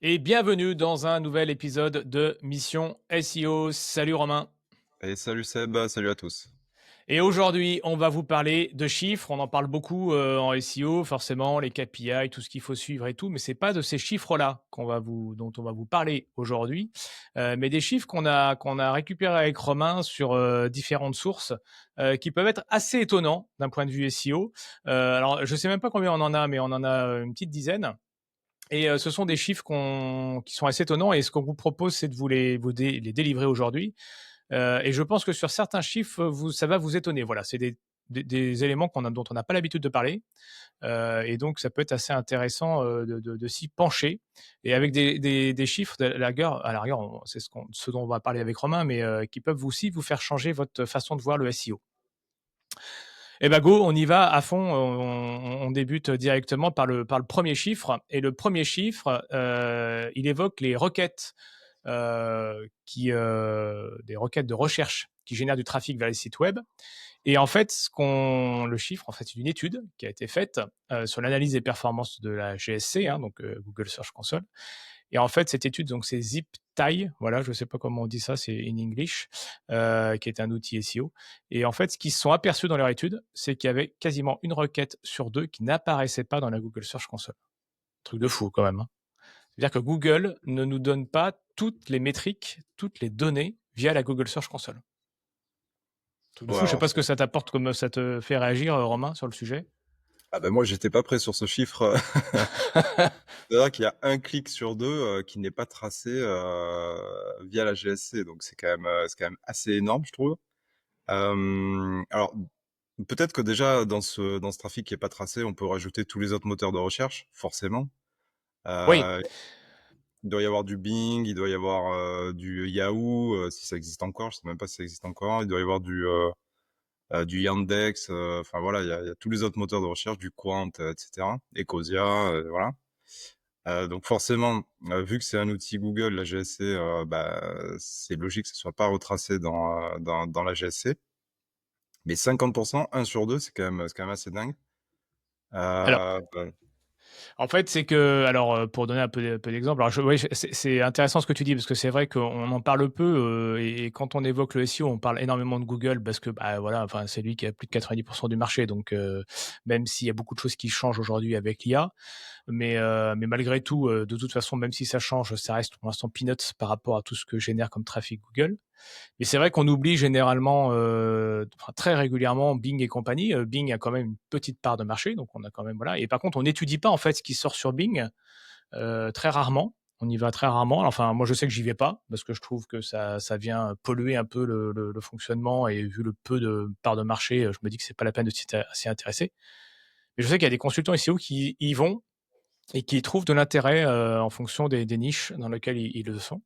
Et bienvenue dans un nouvel épisode de Mission SEO. Salut Romain. Et salut Seb, salut à tous. Et aujourd'hui, on va vous parler de chiffres. On en parle beaucoup en SEO, forcément, les KPI, tout ce qu'il faut suivre et tout. Mais c'est pas de ces chiffres-là dont on va vous parler aujourd'hui, mais des chiffres qu'on a récupérés avec Romain sur différentes sources qui peuvent être assez étonnants d'un point de vue SEO. Alors, je sais même pas combien on en a, mais on en a une petite dizaine. Et ce sont des chiffres qui sont assez étonnants et ce qu'on vous propose, c'est de les délivrer aujourd'hui. Et je pense que sur certains chiffres, ça va vous étonner. Voilà, c'est des éléments dont on n'a pas l'habitude de parler. Et donc, ça peut être assez intéressant de s'y pencher. Et avec des chiffres, à la rigueur, c'est ce dont on va parler avec Romain, mais qui peuvent aussi vous faire changer votre façon de voir le SEO. Eh ben go, on y va à fond. On débute directement par le premier chiffre. Et le premier chiffre, il évoque les requêtes, des requêtes de recherche qui génèrent du trafic vers les sites web. Et en fait, le chiffre, en fait, c'est une étude qui a été faite sur l'analyse des performances de la GSC, hein, donc Google Search Console. Et en fait, cette étude, donc c'est ZipTie, voilà, je ne sais pas comment on dit ça, c'est in English, qui est un outil SEO. Et en fait, ce qu'ils se sont aperçus dans leur étude, c'est qu'il y avait quasiment une requête sur deux qui n'apparaissait pas dans la Google Search Console. Truc de fou quand même, hein. C'est-à-dire que Google ne nous donne pas toutes les métriques, toutes les données via la Google Search Console. Truc de Ouais, fou, je sais alors pas ce que ça t'apporte, comme ça te fait réagir, Romain, sur le sujet. moi j'étais pas prêt sur ce chiffre. C'est-à-dire qu'il y a un clic sur deux qui n'est pas tracé via la GSC, donc c'est quand même assez énorme, je trouve. Alors peut-être que déjà dans ce trafic qui est pas tracé, on peut rajouter tous les autres moteurs de recherche, forcément. Oui. Euh, il doit y avoir du Bing, il doit y avoir du Yahoo, si ça existe encore, je sais même pas si ça existe encore. Il doit y avoir du Yandex, enfin voilà, il y a tous les autres moteurs de recherche, du Quant, etc. Ecosia, voilà. Donc forcément, vu que c'est un outil Google, la GSC, bah, c'est logique que ça soit pas retracé dans la GSC. Mais 50%, 1 sur 2, c'est quand même assez dingue. Alors, Bah, en fait, c'est que, alors, pour donner un peu d'exemple, alors oui, c'est intéressant ce que tu dis parce que c'est vrai qu'on en parle peu, et quand on évoque le SEO, on parle énormément de Google parce que, bah, voilà, enfin, c'est lui qui a plus de 90 du marché, donc même s'il y a beaucoup de choses qui changent aujourd'hui avec l'IA, mais malgré tout, de toute façon, même si ça change, ça reste pour l'instant peanuts par rapport à tout ce que génère comme trafic Google. Et c'est vrai qu'on oublie généralement, enfin, très régulièrement Bing et compagnie. Bing a quand même une petite part de marché, donc on a quand même, voilà. Et par contre, on n'étudie pas en fait ce qui sort sur Bing, très rarement. On y va très rarement. Enfin, moi, je sais que j'y vais pas parce que je trouve que ça vient polluer un peu le fonctionnement, et vu le peu de part de marché, je me dis que c'est pas la peine de s'y intéresser. Mais je sais qu'il y a des consultants SEO qui y vont et qui trouvent de l'intérêt, en fonction des niches dans lesquelles ils le sont.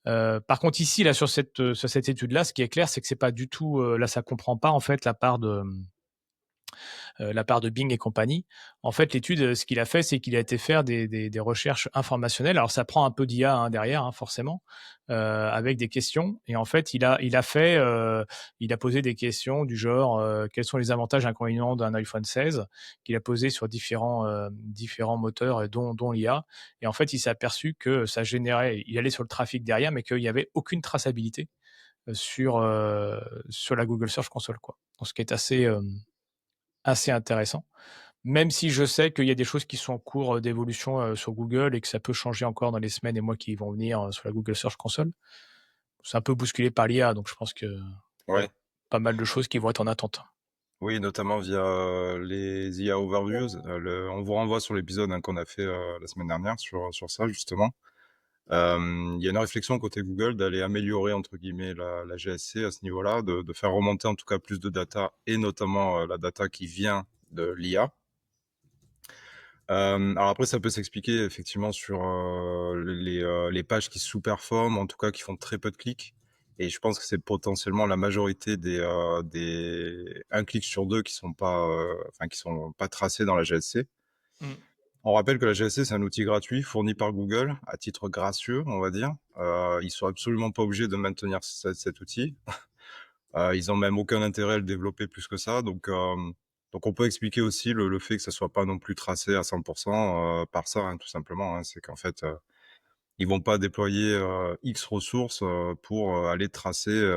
Par contre ici, là, sur cette étude-là, ce qui est clair, c'est que c'est pas du tout, là, ça comprend pas en fait la part de Bing et compagnie. En fait, l'étude, ce qu'il a fait, c'est qu'il a été faire des recherches informationnelles. Alors, ça prend un peu d'IA, hein, derrière, hein, forcément, avec des questions. Et en fait, il a posé des questions du genre, quels sont les avantages et inconvénients d'un iPhone 16, qu'il a posé sur différents moteurs, dont l'IA. Et en fait, il s'est aperçu que il allait sur le trafic derrière, mais qu'il y avait aucune traçabilité sur la Google Search Console, quoi. Donc, ce qui est assez intéressant. Même si je sais qu'il y a des choses qui sont en cours, d'évolution, sur Google, et que ça peut changer encore dans les semaines et mois qui vont venir, sur la Google Search Console. C'est un peu bousculé par l'IA, donc je pense qu'il y a ouais, pas mal de choses qui vont être en attente. oui, notamment via les IA Overviews. On vous renvoie sur l'épisode qu'on a fait la semaine dernière sur ça, justement. Il y a une réflexion côté Google d'aller améliorer entre guillemets la GSC à ce niveau-là, de faire remonter en tout cas plus de data et notamment la data qui vient de l'IA. Alors après, ça peut s'expliquer effectivement sur les pages qui sous-performent, en tout cas qui font très peu de clics. Et je pense que c'est potentiellement la majorité des un clic sur deux qui sont pas tracés dans la GSC. Mmh. On rappelle que la GSC, c'est un outil gratuit fourni par Google à titre gracieux, on va dire. Ils sont absolument pas obligés de maintenir cet outil. Ils ont même aucun intérêt à le développer plus que ça. Donc on peut expliquer aussi le fait que ça soit pas non plus tracé à 100% par ça, hein, tout simplement. Hein. C'est qu'en fait, Ils vont pas déployer, X ressources, pour, aller tracer,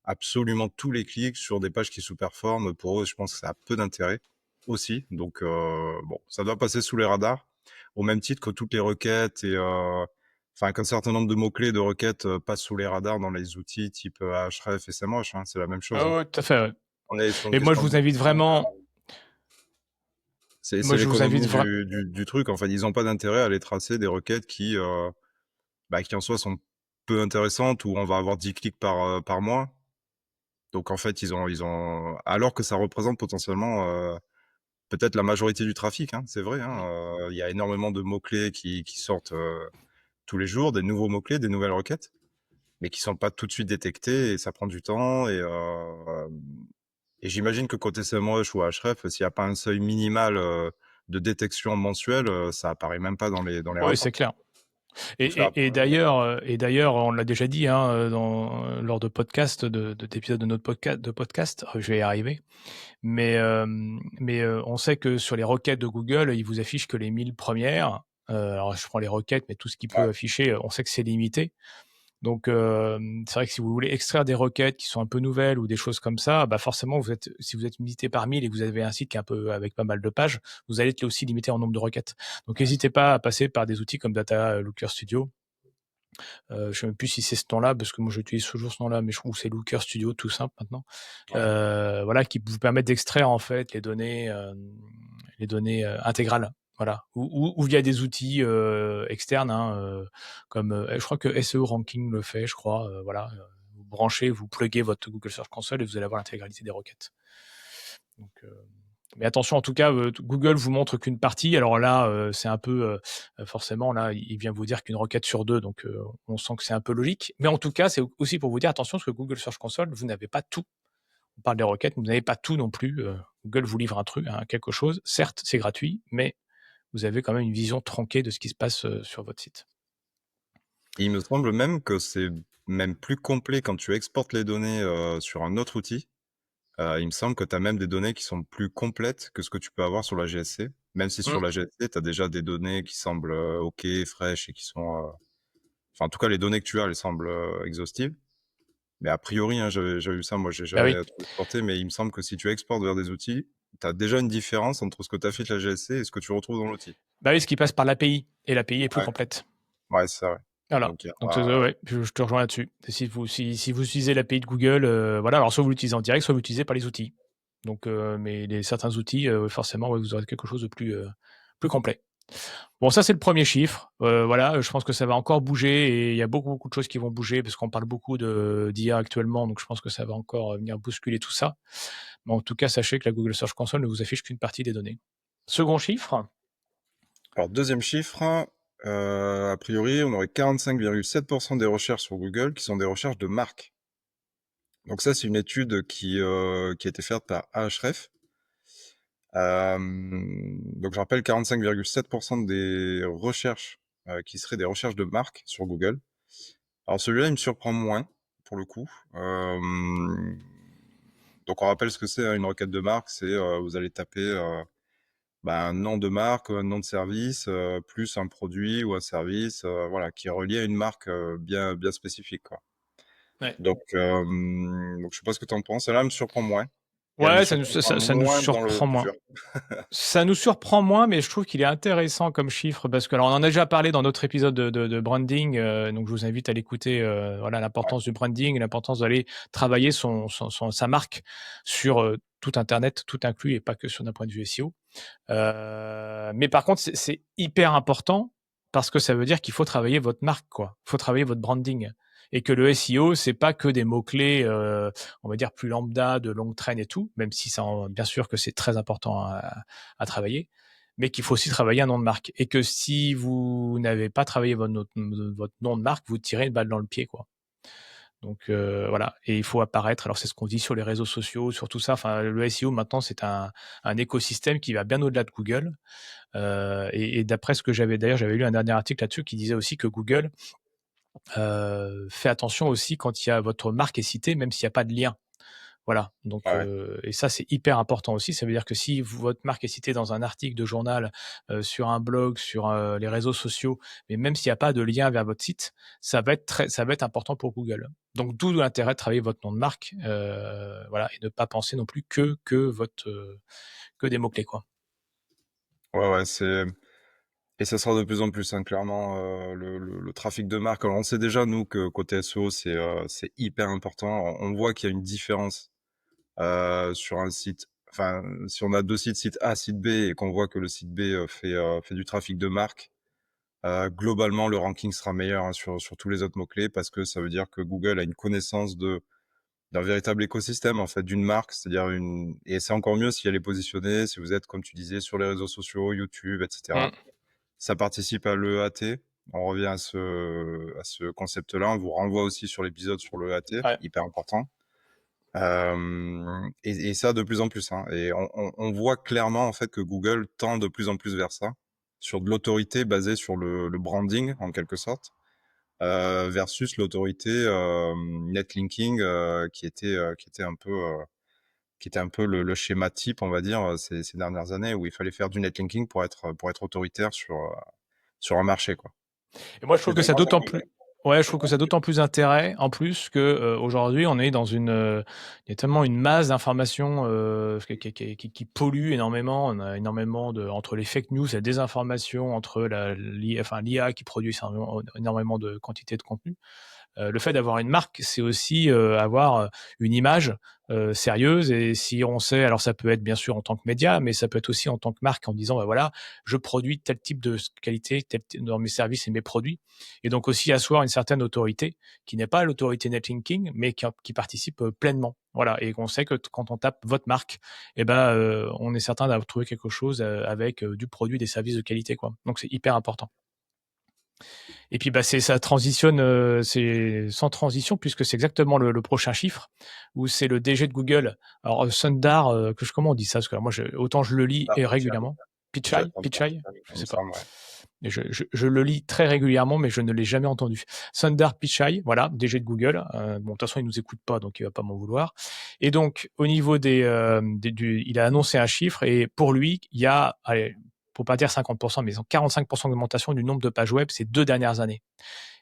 absolument tous les clics sur des pages qui sous-performent. Pour eux, je pense que ça a peu d'intérêt aussi. Donc, bon, ça doit passer sous les radars, au même titre que toutes les requêtes et enfin qu'un certain nombre de mots-clés de requêtes, passent sous les radars dans les outils type, Ahref et SEMrush, hein, c'est la même chose, hein. Ah ouais, tout à fait, ouais. On est sur une Et moi, je question de vous invite détection. vraiment, C'est moi, je vous invite l'économie vraiment, du truc. En fait, ils ont pas d'intérêt à aller tracer des requêtes qui en soi sont peu intéressantes, où on va avoir 10 clics par mois. Donc en fait, ils ont alors que ça représente potentiellement, peut-être la majorité du trafic, hein, c'est vrai, hein, il y a énormément de mots-clés qui sortent, tous les jours, des nouveaux mots-clés, des nouvelles requêtes, mais qui sont pas tout de suite détectés et ça prend du temps et j'imagine que côté SEMrush ou Ahref, s'il y a pas un seuil minimal, de détection mensuel, ça apparaît même pas dans les oui, c'est rapports. clair. Parce que Et d'ailleurs, on l'a déjà dit hein, lors de podcasts, d'épisodes de notre podcast, je vais y arriver. Mais on sait que sur les requêtes de Google, ils vous affichent que les 1000 premières. Alors, je prends les requêtes, mais tout ce qu'il ouais, peut afficher, on sait que c'est limité. Donc, c'est vrai que si vous voulez extraire des requêtes qui sont un peu nouvelles ou des choses comme ça, bah forcément, si vous êtes limité par 1000 et que vous avez un site qui est un peu avec pas mal de pages, vous allez être aussi limité en nombre de requêtes. Donc, n'hésitez pas à passer par des outils comme Data Looker Studio. Je sais même plus si c'est ce nom-là, parce que moi j'utilise toujours ce nom-là, mais je trouve que c'est Looker Studio tout simple maintenant. ouais. Voilà, qui vous permettent d'extraire en fait les données intégrales. Voilà, ou via des outils externes, hein, comme je crois que SEO Ranking le fait, je crois. Voilà, vous branchez, vous pluguez votre Google Search Console et vous allez avoir l'intégralité des requêtes. Donc, mais attention, en tout cas, Google vous montre qu'une partie. Alors là, c'est un peu forcément là, il vient vous dire qu'une requête sur deux, donc on sent que c'est un peu logique. Mais en tout cas, c'est aussi pour vous dire attention, parce que Google Search Console, vous n'avez pas tout. On parle des requêtes, mais vous n'avez pas tout non plus. Google vous livre un truc, hein, quelque chose. Certes, c'est gratuit, mais vous avez quand même une vision tronquée de ce qui se passe sur votre site. Il me semble même que c'est même plus complet quand tu exportes les données, sur un autre outil. Il me semble que tu as même des données qui sont plus complètes que ce que tu peux avoir sur la GSC. Même si sur Mm. la GSC, tu as déjà des données qui semblent, OK, fraîches et qui sont, enfin, en tout cas, les données que tu as, elles semblent, exhaustives. Mais a priori, hein, j'avais vu ça, moi, j'ai Bah jamais, oui. trop exporté, mais il me semble que si tu exportes vers des outils, tu as déjà une différence entre ce que tu affiche la GSC et ce que tu retrouves dans l'outil. Bah oui, ce qui passe par l'API, et l'API est plus Ouais, complète. ouais, c'est ça, ouais. Voilà. Donc il y Donc a ouais, je te rejoins là-dessus. Si vous utilisez l'API de Google, voilà, alors soit vous l'utilisez en direct, soit vous l'utilisez par les outils. Donc, mais certains outils, forcément, ouais, vous aurez quelque chose de plus complet. Bon, ça c'est le premier chiffre. Voilà, je pense que ça va encore bouger et il y a beaucoup de choses qui vont bouger parce qu'on parle beaucoup d'IA actuellement, donc je pense que ça va encore venir bousculer tout ça. Mais en tout cas, sachez que la Google Search Console ne vous affiche qu'une partie des données. Second chiffre. Alors, deuxième chiffre, a priori, on aurait 45,7% des recherches sur Google qui sont des recherches de marques. Donc ça, c'est une étude qui a été faite par Ahref. Donc je rappelle 45,7% des recherches qui seraient des recherches de marques sur Google. Alors celui-là, il me surprend moins, pour le coup. Donc on rappelle ce que c'est, hein, une requête de marque, c'est vous allez taper un nom de marque, un nom de service, plus un produit ou un service, voilà, qui est relié à une marque bien spécifique, quoi. Ouais. Donc je sais pas ce que tu en penses. Celle-là me surprend moins. Et elle me Ouais, surprendra ça nous moins dans le surprend moins. futur. Ça nous surprend moins, mais je trouve qu'il est intéressant comme chiffre parce que, alors, on en a déjà parlé dans notre épisode de branding, donc je vous invite à l'écouter. Voilà, Ouais, l'importance du branding, l'importance d'aller travailler sa marque sur tout Internet, tout inclus et pas que sur d'un point de vue SEO. Mais par contre, c'est hyper important parce que ça veut dire qu'il faut travailler votre marque, quoi. Il faut travailler votre branding. Et que le SEO, c'est pas que des mots-clés, on va dire plus lambda, de longue traîne et tout, même si bien sûr que c'est très important à travailler, mais qu'il faut aussi travailler un nom de marque. Et que si vous n'avez pas travaillé votre nom de marque, vous tirez une balle dans le pied, quoi. Donc voilà, et il faut apparaître. Alors c'est ce qu'on dit sur les réseaux sociaux, sur tout ça. Enfin, le SEO maintenant c'est un écosystème qui va bien au-delà de Google. Et d'après ce que j'avais lu un dernier article là-dessus qui disait aussi que Google fait attention aussi quand il y a votre marque est citée, même s'il n'y a pas de lien. Voilà, donc Ouais. et ça, c'est hyper important aussi. Ça veut dire que si votre marque est citée dans un article de journal, sur un blog, sur, les réseaux sociaux, mais même s'il y a pas de lien vers votre site, ça va être important pour Google. Donc d'où l'intérêt de travailler votre nom de marque, voilà et de pas penser non plus que votre, que des mots-clés, quoi. Ouais, ouais, c'est et ça sera de plus en plus, hein, clairement, le trafic de marque. Alors on sait déjà nous que côté SEO c'est hyper important. On voit qu'il y a une différence, sur un site enfin, si on a 2 sites, site A, site B et qu'on voit que le site B, fait du trafic de marque, globalement le ranking sera meilleur, hein, sur tous les autres mots clés parce que ça veut dire que Google a une connaissance d'un véritable écosystème en fait, d'une marque, c'est-à-dire une et c'est encore mieux si elle est positionnée, si vous êtes comme tu disais sur les réseaux sociaux, YouTube et cetera. Mmh. Ça participe à l'EAT. On revient à ce concept-là. On vous renvoie aussi sur l'épisode sur l'EAT, Ouais. hyper important. Et ça de plus en plus, hein. Et on voit clairement en fait que Google tend de plus en plus vers ça, sur de l'autorité basée sur le branding en quelque sorte, versus l'autorité netlinking qui était un peu le schéma type, on va dire, ces dernières années où il fallait faire du netlinking pour être autoritaire sur un marché, quoi. Et moi, je trouve Plus que ça a maintenant, ça d'autant peut plus ouais, je trouve que ça a d'autant plus intérêt, en plus que, aujourd'hui, on est dans une, il y a tellement une masse d'informations, qui pollue énormément. On a énormément de entre les fake news, la désinformation, entre l'IA qui produit énormément de quantité de contenu. Le fait d'avoir une marque, c'est aussi, avoir, une image, sérieuse et si on sait alors ça peut être bien sûr en tant que média, mais ça peut être aussi en tant que marque en disant: «Bah, voilà, je produis tel type de qualité, tel t dans mes services et mes produits» et donc aussi asseoir une certaine autorité qui n'est pas l'autorité netlinking, mais qui participe, pleinement. Voilà et qu'on sait que quand on tape votre marque et ben, on est certain d'avoir trouvé quelque chose, avec, du produit, des services de qualité, quoi. Donc c'est hyper important. Et puis, bah, ça transitionne, c'est sans transition puisque c'est exactement le prochain chiffre où c'est le DG de Google. Alors, Sundar, comment on dit ça? Parce que moi autant je le lis et régulièrement. Pichai? Pichai? Je il me sais pas. semble, ouais. Et je le lis très régulièrement, mais je ne l'ai jamais entendu. Sundar Pichai, voilà, DG de Google. Bon, de toute façon, il nous écoute pas, donc il va pas m'en vouloir. Et donc, au niveau il a annoncé un chiffre et pour lui, il y a, allez, pour pas dire 50%, mais ils ont 45% d'augmentation du nombre de pages web ces 2 dernières années.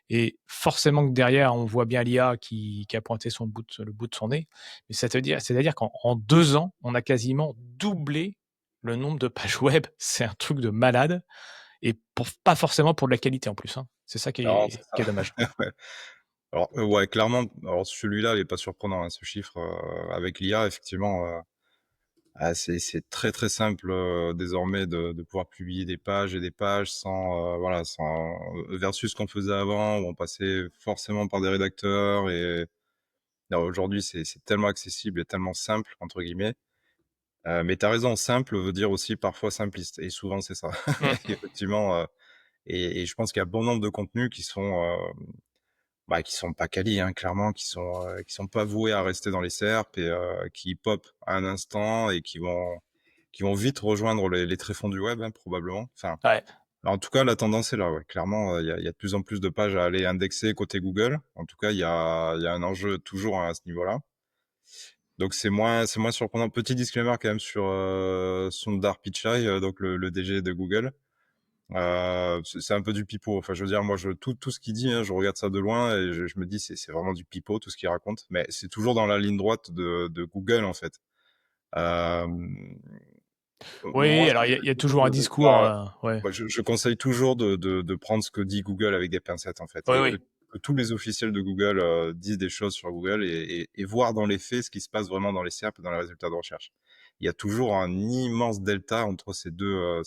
Et forcément que derrière, on voit bien l'IA qui a pointé le bout de son nez. Mais c'est-à-dire qu'en 2 ans, on a quasiment doublé le nombre de pages web. C'est un truc de malade et pas forcément pour de la qualité en plus, hein. C'est ça Non, c'est qui est ça. dommage. Ouais. Alors, ouais, clairement, alors celui-là, il est pas surprenant, hein, ce chiffre, avec l'IA, effectivement, c'est très, très simple, désormais de pouvoir publier des pages et des pages sans, voilà, sans versus ce qu'on faisait avant où on passait forcément par des rédacteurs et non, aujourd'hui, c'est tellement accessible et tellement «simple» entre guillemets, mais tu as raison, simple veut dire aussi parfois simpliste et souvent c'est ça. Mmh. Effectivement, et je pense qu'il y a bon nombre de contenus bah, qui sont pas quali, hein, clairement, qui sont pas voués à rester dans les SERP et qui pop à un instant et qui vont vite rejoindre les tréfonds du web, hein, probablement. Enfin, Ouais. en tout cas, la tendance est là, ouais. Clairement, il y a de plus en plus de pages à aller indexer côté Google. En tout cas, il y a un enjeu toujours à ce niveau-là. Donc c'est moins surprenant. Petit disclaimer quand même sur Sundar Pichai, donc le DG de Google. C'est un peu du pipeau. Enfin, je veux dire, moi, tout ce qu'il dit, hein, je regarde ça de loin et je me dis, c'est vraiment du pipeau, tout ce qu'il raconte. Mais c'est toujours dans la ligne droite de Google, en fait. Euh, Oui, moi, je alors il y conseille a toujours toujours un de faire, discours, ouais. moi, je conseille toujours de prendre ce que dit Google avec des pincettes, en fait. Oui, Et oui. que tous les officiels de Google disent des choses sur Google et voir dans les faits ce qui se passe vraiment dans les SERP et dans les résultats de recherche. Il y a toujours un immense delta entre ces deux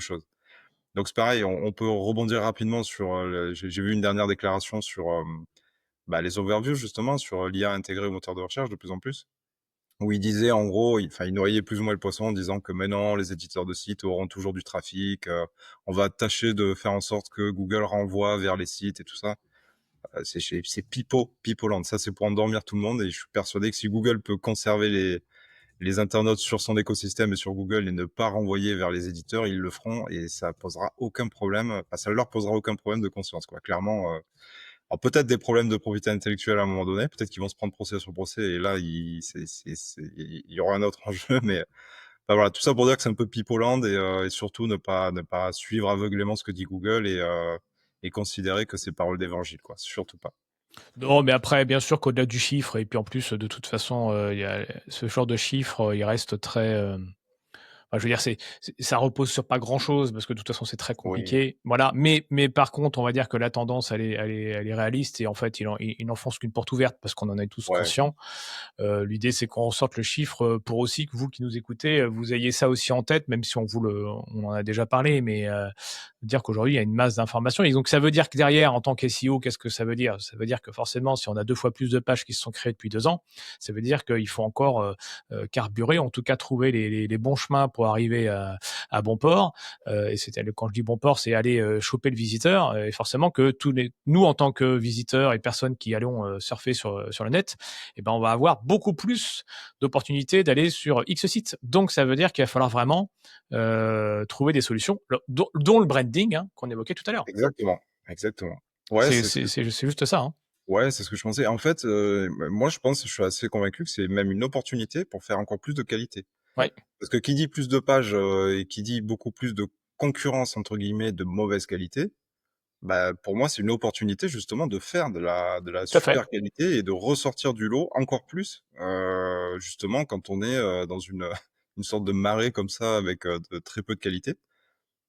choses. Donc c'est pareil, on peut rebondir rapidement sur, j'ai vu une dernière déclaration sur, bah, les overviews justement, sur l'IA intégrée au moteur de recherche de plus en plus, où il disait en gros, il noyait plus ou moins le poisson en disant que maintenant les éditeurs de sites auront toujours du trafic, on va tâcher de faire en sorte que Google renvoie vers les sites et tout ça. C'est pipeauland. Ça, c'est pour endormir tout le monde et je suis persuadé que si Google peut conserver les internautes sur son écosystème et sur Google et ne pas renvoyer vers les éditeurs, ils le feront et ça posera aucun problème. Enfin, ça leur posera aucun problème de conscience, quoi. Clairement, Alors peut-être des problèmes de propriété intellectuelle à un moment donné, peut-être qu'ils vont se prendre procès sur procès et là il y aura un autre enjeu, mais enfin, voilà, tout ça pour dire que c'est un peu pipoland et surtout ne pas suivre aveuglément ce que dit Google et considérer que c'est parole d'évangile, quoi. Surtout pas. Non, mais après, bien sûr qu'au-delà du chiffre, et puis en plus, de toute façon, il y a ce genre de chiffre, il reste très, enfin, je veux dire, ça repose sur pas grand-chose parce que de toute façon, c'est très Oui, compliqué. Voilà, mais par contre, on va dire que la tendance, elle est réaliste et en fait, il n'enfonce qu'une porte ouverte parce qu'on en est tous ouais, conscients. L'idée, c'est qu'on ressorte le chiffre pour aussi que vous qui nous écoutez, vous ayez ça aussi en tête, même si on en a déjà parlé, mais dire qu'aujourd'hui, il y a une masse d'informations. Et donc, ça veut dire que derrière, en tant qu'SEO, qu'est-ce que ça veut dire? Ça veut dire que forcément, si on a 2 fois plus de pages qui se sont créées depuis 2 ans, ça veut dire qu'il faut encore carburer, en tout cas trouver les bons chemins pour arriver à bon port. Et quand je dis bon port, c'est aller choper le visiteur. Et forcément que nous, en tant que visiteurs et personnes qui allons surfer sur le net, eh ben, on va avoir beaucoup plus d'opportunités d'aller sur X site. Donc, ça veut dire qu'il va falloir vraiment trouver des solutions, dont le branding hein, qu'on évoquait tout à l'heure. exactement, exactement. Ouais, C'est c'est ce que c'est- c'est- c'est juste ça. Hein. ouais, c'est ce que je pensais. En fait, moi je suis assez convaincu que c'est même une opportunité pour faire encore plus de qualité. Ouais, Parce que qui dit plus de pages, et qui dit beaucoup plus de «concurrence» entre guillemets de mauvaise qualité, bah, pour moi, c'est une opportunité justement de faire de la tout à fait. super qualité et de ressortir du lot encore plus, justement quand on est, dans une, une sorte de marée comme ça avec, de très peu de qualité.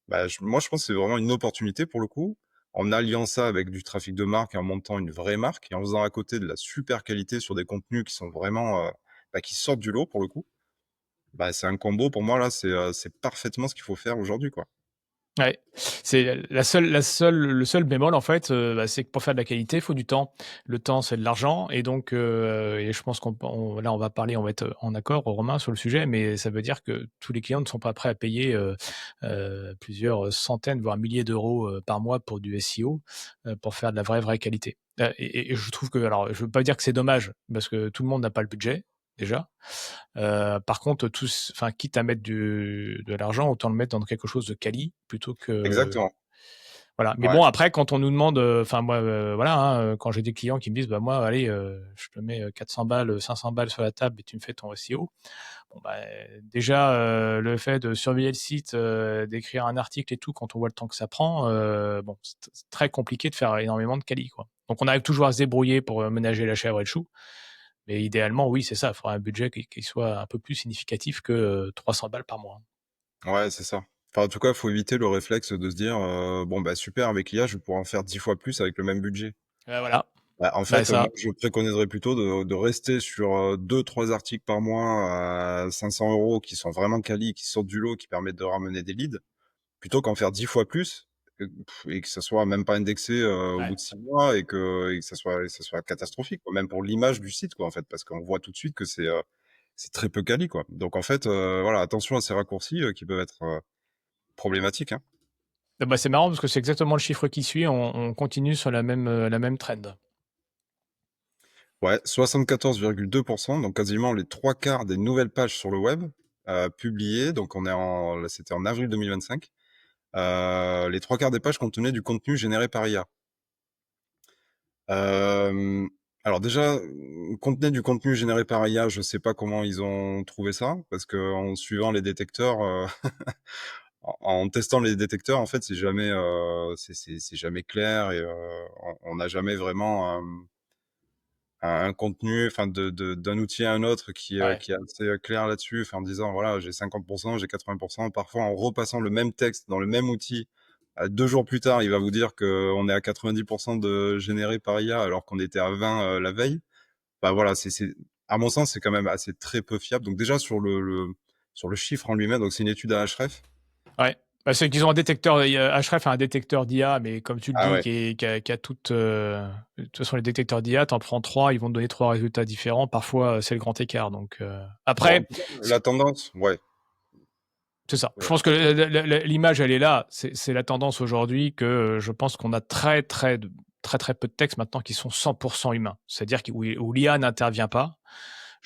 Bah, moi, je pense que c'est vraiment une opportunité pour le coup, en alliant ça avec du trafic de marque et en montant une vraie marque et en faisant à côté de la super qualité sur des contenus qui sont vraiment, bah, qui sortent du lot pour le coup. Bah, c'est un combo pour moi là, c'est parfaitement ce qu'il faut faire aujourd'hui, quoi. Ouais, c'est le seul bémol en fait, bah, c'est que pour faire de la qualité, il faut du temps. Le temps, c'est de l'argent et donc et je pense là, on va parler, on va être en accord, Romain, sur le sujet, mais ça veut dire que tous les clients ne sont pas prêts à payer, plusieurs centaines, voire milliers d'euros, par mois pour du SEO, pour faire de la vraie qualité. Et je trouve que alors, je veux pas dire que c'est dommage parce que tout le monde n'a pas le budget, déjà. Par contre, enfin, quitte à mettre de l'argent, autant le mettre dans quelque chose de quali plutôt que Exactement. voilà. Mais Ouais. bon, après, quand on nous demande, enfin moi, voilà, hein, quand j'ai des clients qui me disent, bah moi, allez, je te mets 400 balles, 500 balles sur la table et tu me fais ton SEO. Bon bah déjà, le fait de surveiller le site, d'écrire un article et tout, quand on voit le temps que ça prend, bon, c'est très compliqué de faire énormément de quali, quoi. Donc on arrive toujours à se débrouiller pour ménager la chèvre et le chou. Mais idéalement, oui, c'est ça. Il faudrait un budget qui soit un peu plus significatif que 300 balles par mois. Ouais, c'est ça. Enfin, en tout cas, il faut éviter le réflexe de se dire, «Bon, bah, super, avec l'IA, je vais pouvoir en faire 10 fois plus avec le même budget». Voilà, Bah, en bah fait, moi, ça, je préconiserais plutôt de rester sur, 2-3 articles par mois à 500 € qui sont vraiment quali, qui sortent du lot, qui permettent de ramener des leads, plutôt qu'en faire 10 fois plus, et que ça soit même pas indexé, au ouais. bout de 6 mois et que ça soit catastrophique, quoi. Même pour l'image du site, quoi, en fait, parce qu'on voit tout de suite que c'est très peu quali, quoi. Donc en fait, voilà, attention à ces raccourcis, qui peuvent être, problématiques, hein. Bah, c'est marrant parce que c'est exactement le chiffre qui suit. On continue sur la même trend. Ouais, 74,2%, donc quasiment les 3/4 des nouvelles pages sur le web, publiées, donc là, c'était en avril 2025, les 3/4 des pages contenaient du contenu généré par IA. Hem, alors déjà, contenait du contenu généré par IA, je sais pas comment ils ont trouvé ça, parce qu'en suivant les détecteurs, en testant les détecteurs, en fait, c'est jamais clair et on n'a jamais vraiment, un contenu, enfin d'un outil à un autre Ouais, qui est assez clair là-dessus, enfin en disant voilà j'ai 50%, j'ai 80%. Parfois en repassant le même texte dans le même outil, 2 jours plus tard, il va vous dire qu'on est à 90% de généré par IA alors qu'on était à 20 la veille. Bah voilà, à mon sens c'est quand même assez très peu fiable. Donc déjà sur le chiffre en lui-même, donc c'est une étude à Ahrefs. ouais. Bah, c'est qu'ils ont un détecteur, Ahrefs a un détecteur d'IA, mais comme tu le Ah dis, ouais. qui a toute, de toute façon, les détecteurs d'IA, t'en prends 3, ils vont te donner 3 résultats différents. Parfois, c'est le grand écart. Donc, Bon, en après, tout cas, la tendance, ouais. c'est ça. Je Ouais. pense que l'image, elle est là. C'est la tendance aujourd'hui que je pense qu'on a très peu de textes maintenant qui sont 100% humains. C'est-à-dire où l'IA n'intervient pas.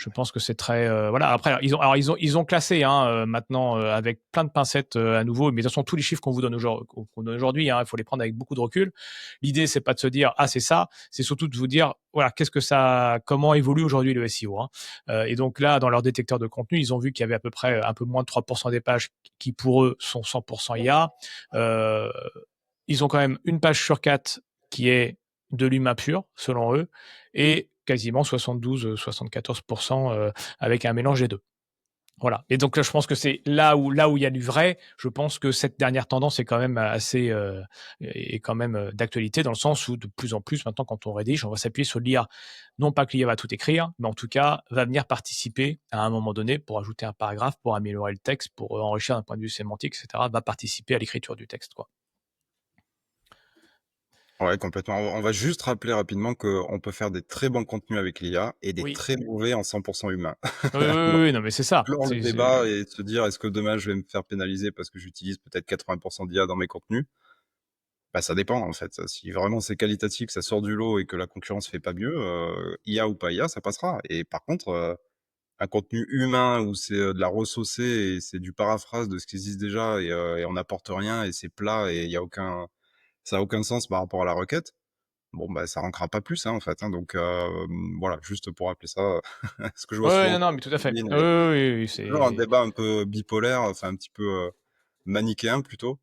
Je pense que c'est très, voilà. Après, ils ont classé, hein, maintenant, avec plein de pincettes, à nouveau. Mais de toute façon, tous les chiffres qu'on donne aujourd'hui, hein, il faut les prendre avec beaucoup de recul. L'idée, c'est pas de se dire: «Ah, c'est ça», c'est surtout de vous dire: «Voilà, comment évolue aujourd'hui le SEO», hein. Et donc là, dans leur détecteur de contenu, ils ont vu qu'il y avait à peu près un peu moins de 3 des pages qui, pour eux, sont 100 IA. Heu, Ils ont quand même une page sur 4 qui est de l'humain pur, selon eux, et quasiment 72-74 avec un mélange des 2. Voilà. Et donc là, je pense que c'est là où il y a du vrai. Je pense que cette dernière tendance est quand même assez est quand même d'actualité, dans le sens où de plus en plus maintenant, quand on rédige, on va s'appuyer sur l'IA. Non pas que l'IA va tout écrire, mais en tout cas va venir participer à un moment donné pour ajouter un paragraphe, pour améliorer le texte, pour enrichir d'un point de vue sémantique, etc. Va participer à l'écriture du texte, quoi. Ouais, complètement. On va juste rappeler rapidement qu'on peut faire des très bons contenus avec l'IA et des Oui. très mauvais en 100% humains. Oui, oui, oui, Donc, oui, non, mais c'est ça. clore le débat et se dire: «Est-ce que demain je vais me faire pénaliser parce que j'utilise peut-être 80% d'IA dans mes contenus?» Bah, ça dépend, en fait. Si vraiment c'est qualitatif, que ça sort du lot et que la concurrence fait pas mieux, IA ou pas IA, ça passera. Et par contre, un contenu humain où c'est, de la ressaucée et c'est du paraphrase de ce qui existe déjà et on n'apporte rien et c'est plat et il y a aucun ça a aucun sens par rapport à la requête, bon, bah, ça rankera pas plus, hein, en fait, hein, donc voilà, juste pour rappeler ça, ce que je vois Ouais, ouais, souvent non, non, sur mais tout à fait. LinkedIn Oui, et oui, oui, oui, toujours un c'est. débat un peu bipolaire, enfin un petit peu, manichéen plutôt,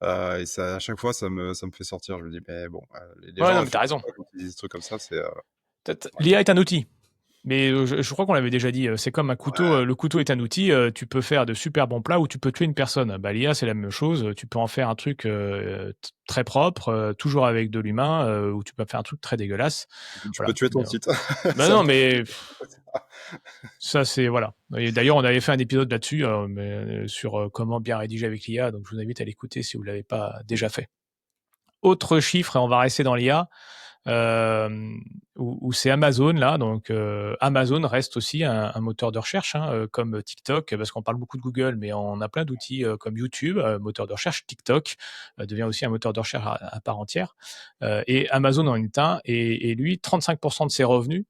et ça à chaque fois ça me fait sortir. Je me dis: «Mais bon, les Ouais, gens non, mais t'as réfléchissent raison. pas quand ils disent des trucs comme ça, c'est, ouais». L'IA est un outil. Mais je crois qu'on l'avait déjà dit, c'est comme un couteau, Ouais, le couteau est un outil, tu peux faire de super bons plats ou tu peux tuer une personne. Bah, l'IA, c'est la même chose, tu peux en faire un truc, très propre, toujours avec de l'humain, ou tu peux faire un truc très dégueulasse. tu peux Voilà. tuer ton site. Bah, C'est un non, peu mais ça. ça, c'est voilà. Et d'ailleurs, on avait fait un épisode là-dessus, sur, comment bien rédiger avec l'IA, donc je vous invite à l'écouter si vous ne l'avez pas déjà fait. Autre chiffre, et on va rester dans l'IA, où c'est Amazon là. Donc Amazon reste aussi un moteur de recherche, hein, comme TikTok, parce qu'on parle beaucoup de Google, mais on a plein d'outils comme YouTube, moteur de recherche. TikTok devient aussi un moteur de recherche à part entière, et Amazon en est un, et lui, 35% de ses revenus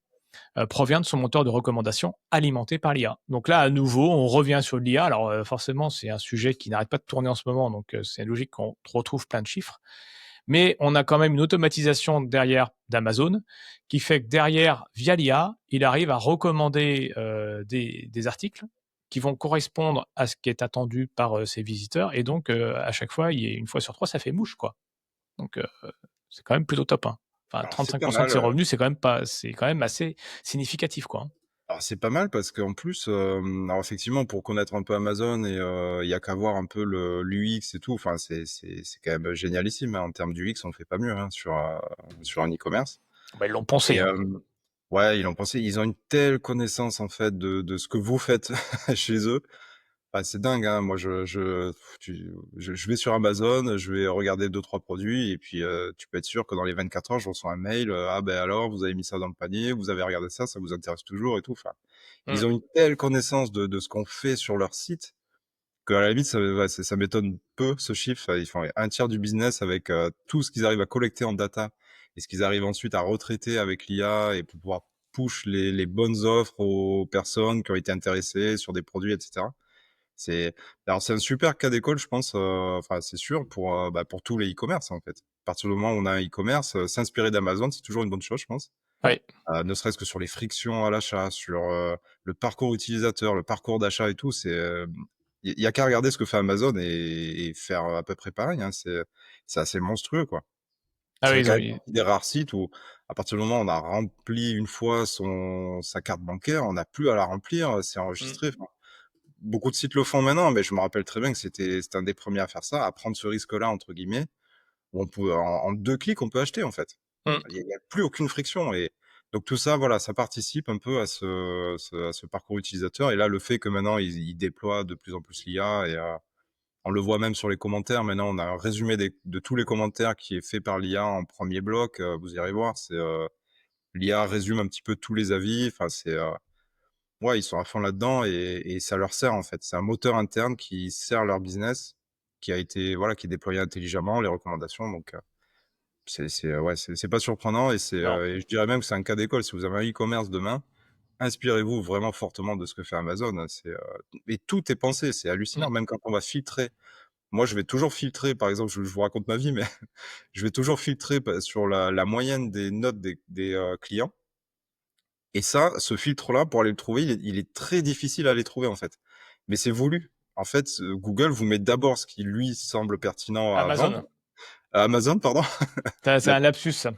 provient de son moteur de recommandation alimenté par l'IA. Donc là, à nouveau, on revient sur l'IA. Alors forcément, c'est un sujet qui n'arrête pas de tourner en ce moment, donc c'est logique qu'on retrouve plein de chiffres. Mais on a quand même une automatisation derrière d'Amazon qui fait que derrière, via l'IA, il arrive à recommander des articles qui vont correspondre à ce qui est attendu par ses visiteurs. Et donc, à chaque fois, une fois sur trois, ça fait mouche, quoi. Donc, c'est quand même plutôt top, hein. Enfin, Alors c'est pas 35% de mal, ses revenus, c'est quand même assez significatif, quoi, hein. alors c'est pas mal parce qu'en plus, alors effectivement pour connaître un peu Amazon et il y a qu'à voir un peu le l'UX et tout, enfin c'est quand même génialissime, hein. En termes d'UX, on fait pas mieux, hein, sur un e-commerce Bah, ils l'ont et pensé, hein. ouais, ils ont pensé, ils ont une telle connaissance en fait de ce que vous faites chez eux. Ah, c'est dingue, hein. Moi, je vais sur Amazon, je vais regarder deux trois produits et puis, tu peux être sûr que dans les 24 heures, je reçois un mail, «Ah ben alors, vous avez mis ça dans le panier, vous avez regardé ça vous intéresse toujours?» et tout. Enfin, Mm. ils ont une telle connaissance de ce qu'on fait sur leur site qu'à la limite, ça m'étonne peu ce chiffre. Ils font un tiers du business avec, tout ce qu'ils arrivent à collecter en data et ce qu'ils arrivent ensuite à retraiter avec l'IA et pour pouvoir push les bonnes offres aux personnes qui ont été intéressées sur des produits et cetera. C'est c'est un super cas d'école, je pense, enfin, c'est sûr pour tous les e-commerce, en fait. À partir du moment où on a un e-commerce, s'inspirer d'Amazon, c'est toujours une bonne chose, je pense. Ouais. Ne serait-ce que sur les frictions à l'achat, sur, le parcours utilisateur, le parcours d'achat et tout, il y a qu'à regarder ce que fait Amazon et faire à peu près pareil, hein. C'est assez monstrueux, quoi. Ah Ça oui, fait ils quand ont. même partie des rares sites où, à partir du moment où on a rempli une fois sa carte bancaire, on n'a plus à la remplir, c'est Mm. enregistré. Enfin, beaucoup de sites le font maintenant, mais je me rappelle très bien que c'était un des premiers à faire ça, à prendre ce «risque-là» entre guillemets, où on peut en 2 clics, on peut acheter, en fait. Mm. Il y a plus aucune friction et donc tout ça, voilà, ça participe un peu à ce parcours utilisateur et là, le fait que maintenant ils déploient de plus en plus l'IA et on le voit même sur les commentaires. Maintenant, on a un résumé de tous les commentaires qui est fait par l'IA en premier bloc, vous irez voir, l'IA résume un petit peu tous les avis, enfin ouais, ils sont à fond là-dedans et ça leur sert, en fait. C'est un moteur interne qui sert leur business, qui a été voilà, qui est déployé intelligemment, les recommandations donc ouais, c'est pas surprenant et Non. et je dirais même que c'est un cas d'école. Si vous avez un e-commerce demain, inspirez-vous vraiment fortement de ce que fait Amazon, et tout est pensé, c'est Mmh. hallucinant. Même quand on va filtrer, moi, je vais toujours filtrer, par exemple, je vous raconte ma vie, mais je vais toujours filtrer sur la moyenne des notes des clients, et ça, ce filtre-là, pour aller le trouver, il est très difficile à aller trouver, en fait. Mais c'est voulu. En fait, Google vous met d'abord ce qui lui semble pertinent à vendre. Amazon. Amazon, pardon. C'est La un lapsus ça.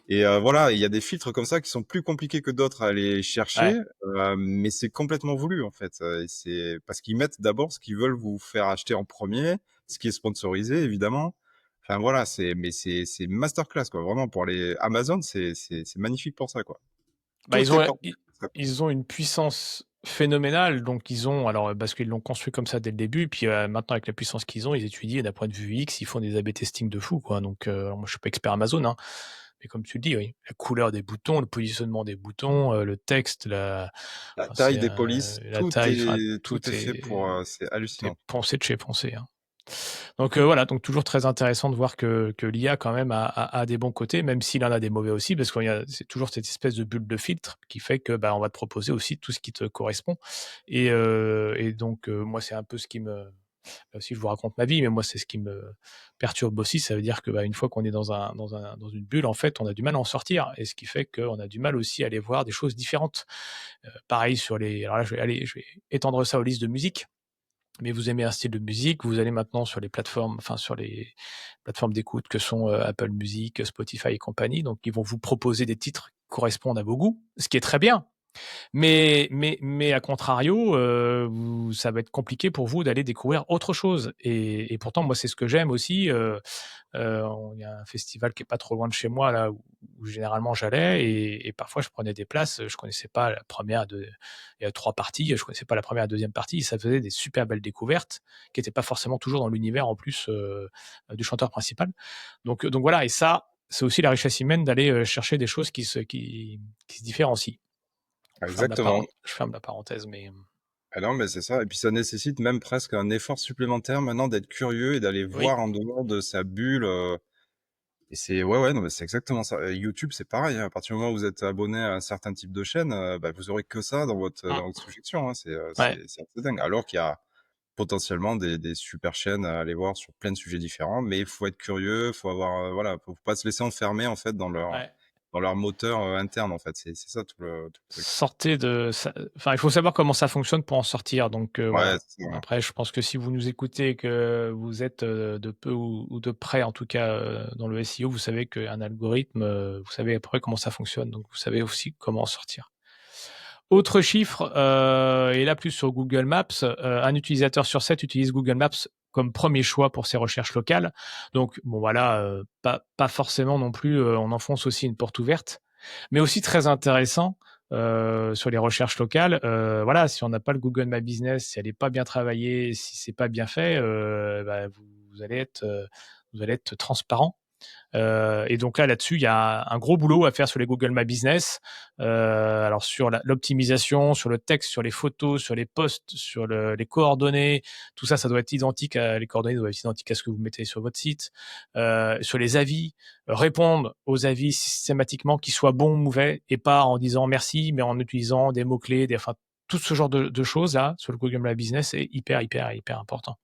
Et voilà, il y a des filtres comme ça qui sont plus compliqués que d'autres à aller chercher, Ouais. mais c'est complètement voulu, en fait, et c'est parce qu'ils mettent d'abord ce qu'ils veulent vous faire acheter en premier, ce qui est sponsorisé évidemment. Enfin voilà, c'est masterclass, quoi, vraiment pour les Amazon, c'est magnifique pour ça, quoi. Bah, Tout est pensé pour ça, quoi. ils ont une puissance phénoménale, donc ils ont alors, parce qu'ils l'ont construit comme ça dès le début, puis, maintenant avec la puissance qu'ils ont, ils étudient d'un point de vue UX, ils font des AB testing de fou, quoi, donc moi je suis pas expert Amazon, hein, mais comme tu le dis, oui, la couleur des boutons, le positionnement des boutons, le texte, La enfin taille des polices, la taille, enfin tout est fait pour, c'est tout est hallucinant. pensé de chez pensé, hein. Donc voilà, donc toujours très intéressant de voir que l'IA quand même a des bons côtés, même s'il en a des mauvais aussi, parce qu'il y a c'est toujours cette espèce de bulle de filtre qui fait que, bah, on va te proposer aussi tout ce qui te correspond et donc moi, c'est un peu ce qui me là aussi je vous raconte ma vie, mais moi, c'est ce qui me perturbe aussi. Ça veut dire que, bah, une fois qu'on est dans une bulle, en fait, on a du mal à en sortir et ce qui fait qu'on a du mal aussi à aller voir des choses différentes. Pareil sur les alors là, je vais étendre ça aux listes de musique. Mais vous aimez un style de musique, vous allez maintenant sur les plateformes, enfin sur les plateformes d'écoute que sont Apple Music, Spotify et compagnie. Donc, ils vont vous proposer des titres qui correspondent à vos goûts, ce qui est très bien. Mais à contrario, vous ça va être compliqué pour vous d'aller découvrir autre chose et pourtant moi c'est ce que j'aime aussi, il y a un festival qui est pas trop loin de chez moi là où généralement j'allais et parfois je prenais des places, je connaissais pas la première, deux, il y a 3 parties, je connaissais pas la première, deuxième partie et ça faisait des super belles découvertes qui étaient pas forcément toujours dans l'univers en plus, du chanteur principal. Donc voilà et ça, c'est aussi la richesse humaine d'aller, chercher des choses qui se différencient. Exactement. Je ferme la parenthèse, mais Ah non, mais c'est ça, et puis ça nécessite même presque un effort supplémentaire maintenant d'être curieux et d'aller oui. voir en dehors de sa bulle, et c'est ouais, ouais, non, mais c'est exactement ça. YouTube, c'est pareil, hein, à partir du moment où vous êtes abonné à un certain type de chaîne, bah, vous aurez que ça dans votre Mmh. suggestion, hein. Ouais. C'est assez dingue. Alors qu'il y a potentiellement des super chaînes à aller voir sur plein de sujets différents, mais il faut être curieux, faut avoir, voilà, faut pas se laisser enfermer, en fait, Ouais. dans leur moteur, interne, en fait. C'est ça tout le truc. Sortez de ça enfin, il faut savoir comment ça fonctionne pour en sortir, donc Ouais, voilà. c'est ça, ouais. Après, je pense que si vous nous écoutez et que vous êtes, de peu ou de près, en tout cas, dans le SEO, vous savez qu'un algorithme, vous savez à peu près comment ça fonctionne, donc vous savez aussi comment en sortir. Autre chiffre, et là plus sur Google Maps, un utilisateur sur 7 utilise Google Maps comme premier choix pour ses recherches locales. Donc bon voilà, pas forcément non plus, on enfonce aussi une porte ouverte. Mais aussi très intéressant, sur les recherches locales, voilà, si on n'a pas le Google My Business, si elle est pas bien travaillée, si c'est pas bien fait, bah, vous allez être transparent. Et donc là-dessus, il y a un gros boulot à faire sur les Google My Business. Alors sur l'optimisation, sur le texte, sur les photos, sur les posts, sur les coordonnées, tout ça, ça doit être identique les coordonnées doivent être identiques à ce que vous mettez sur votre site. Sur les avis, répondre aux avis systématiquement, qu'ils soient bons ou mauvais, et pas en disant merci, mais en utilisant des mots-clés, enfin, tout ce genre de choses là sur le Google My Business est hyper important.